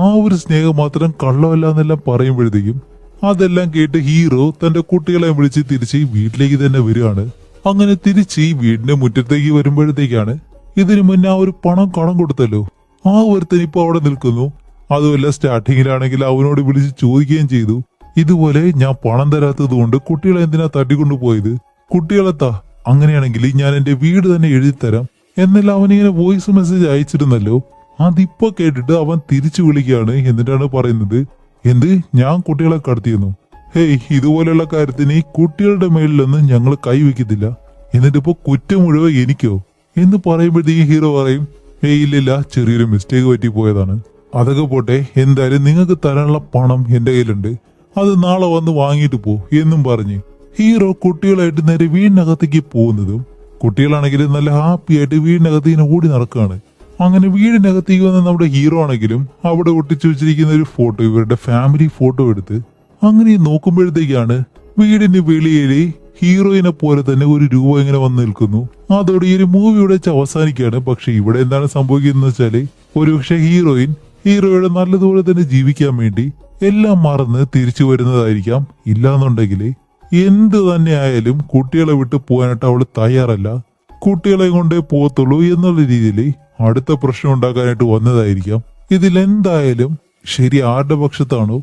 ആ ഒരു സ്നേഹം മാത്രം കള്ളമല്ല എന്നെല്ലാം പറയുമ്പോഴത്തേക്കും അതെല്ലാം കേട്ട് ഹീറോ തന്റെ കുട്ടികളെ വിളിച്ച് തിരിച്ച് വീട്ടിലേക്ക് തന്നെ വരികയാണ്. അങ്ങനെ തിരിച്ച് ഈ വീടിന്റെ മുറ്റത്തേക്ക് വരുമ്പോഴത്തേക്കാണ് ഇതിനു മുന്നേ ആ ഒരു പണം കടം കൊടുത്തല്ലോ ആ ഒരുത്തൻ ഇപ്പൊ അവിടെ നിൽക്കുന്നു. അതുമല്ല സ്റ്റാർട്ടിങ്ങിലാണെങ്കിൽ അവനോട് വിളിച്ച് ചോദിക്കുകയും ചെയ്തു, ഇതുപോലെ ഞാൻ പണം തരാത്തത് കൊണ്ട് കുട്ടികളെ എന്തിനാ തട്ടിക്കൊണ്ടുപോയത്, കുട്ടികളെത്താ, അങ്ങനെയാണെങ്കിൽ ഞാൻ എന്റെ വീട് തന്നെ എഴുതിത്തരാം എന്നെല്ലാം അവനിങ്ങനെ വോയിസ് മെസ്സേജ് അയച്ചിരുന്നല്ലോ. അതിപ്പോ കേട്ടിട്ട് അവൻ തിരിച്ചു വിളിക്കുകയാണ്. എന്നിട്ടാണ് പറയുന്നത്, എന്ത്, ഞാൻ കുട്ടികളെ കടത്തിയെന്നു? ഹേയ്, ഇതുപോലെയുള്ള കാര്യത്തിന് ഈ കുട്ടികളുടെ മേളിലൊന്നും ഞങ്ങൾ കൈവയ്ക്കത്തില്ല, എന്നിട്ടിപ്പോ കുറ്റം മുഴുവൻ എനിക്കോ എന്ന് പറയുമ്പോഴത്തേക്ക് ഹീറോ പറയും, ഏയ് ഇല്ലില്ല, ചെറിയൊരു മിസ്റ്റേക്ക് പറ്റിപ്പോയതാണ്. അതൊക്കെ പോട്ടെ, എന്തായാലും നിങ്ങൾക്ക് തരാനുള്ള പണം എന്റെ കയ്യിലുണ്ട്, അത് നാളെ വന്ന് വാങ്ങിയിട്ട് പോ എന്നും പറഞ്ഞ് ഹീറോ കുട്ടികളായിട്ട് നേരെ വീടിനകത്തേക്ക് പോകുന്നതും കുട്ടികളാണെങ്കിൽ നല്ല ഹാപ്പി ആയിട്ട് വീടിനകത്ത് ഇങ്ങനെ ഓടി നടക്കുകയാണ്. അങ്ങനെ വീടിനകത്തേക്ക് വന്ന നമ്മുടെ ഹീറോ ആണെങ്കിലും അവിടെ ഒട്ടിച്ചു വെച്ചിരിക്കുന്ന ഒരു ഫോട്ടോ, ഇവരുടെ ഫാമിലി ഫോട്ടോ എടുത്ത് അങ്ങനെ നോക്കുമ്പോഴത്തേക്കാണ് വീടിന്റെ വെളിയില് ഹീറോയിനെ പോലെ തന്നെ ഒരു രൂപ ഇങ്ങനെ വന്ന് നിൽക്കുന്നു. അതോടെ ഈ ഒരു മൂവി ഇവിടെ വെച്ച് അവസാനിക്കുകയാണ്. പക്ഷെ ഇവിടെ എന്താണ് സംഭവിക്കുന്നത് വെച്ചാല്, ഒരുപക്ഷെ ഹീറോയുടെ നല്ലതുപോലെ തന്നെ ജീവിക്കാൻ വേണ്ടി എല്ലാം മറന്ന് തിരിച്ചു വരുന്നതായിരിക്കാം. ഇല്ലാന്നുണ്ടെങ്കിൽ എന്ത് തന്നെ ആയാലും കുട്ടികളെ വിട്ട് പോകാനായിട്ട് അവള് തയ്യാറല്ല, കുട്ടികളെ കൊണ്ടേ പോകത്തുള്ളൂ എന്നുള്ള രീതിയിൽ അടുത്ത പ്രശ്നം ഉണ്ടാക്കാനായിട്ട് വന്നതായിരിക്കാം. ഇതിലെന്തായാലും ശരി ആരുടെ പക്ഷത്താണോ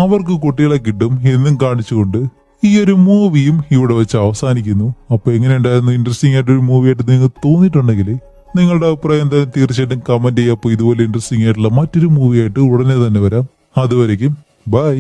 അവർക്ക് കുട്ടികളെ കിട്ടും എന്നും കാണിച്ചുകൊണ്ട് ഈ ഒരു മൂവിയും ഇവിടെ വെച്ച് അവസാനിക്കുന്നു. അപ്പൊ എങ്ങനെയുണ്ടായിരുന്നു, ഇൻട്രസ്റ്റിംഗ് ആയിട്ടൊരു മൂവി ആയിട്ട് നിങ്ങൾക്ക് തോന്നിയിട്ടുണ്ടെങ്കിൽ നിങ്ങളുടെ അഭിപ്രായം എന്തായാലും തീർച്ചയായിട്ടും കമന്റ് ചെയ്യുക. അപ്പോൾ ഇതുപോലെ ഇൻട്രസ്റ്റിംഗ് ആയിട്ടുള്ള മറ്റൊരു മൂവി ആയിട്ട് ഉടനെ തന്നെ വരാം. അതുവരേക്കും ബൈ.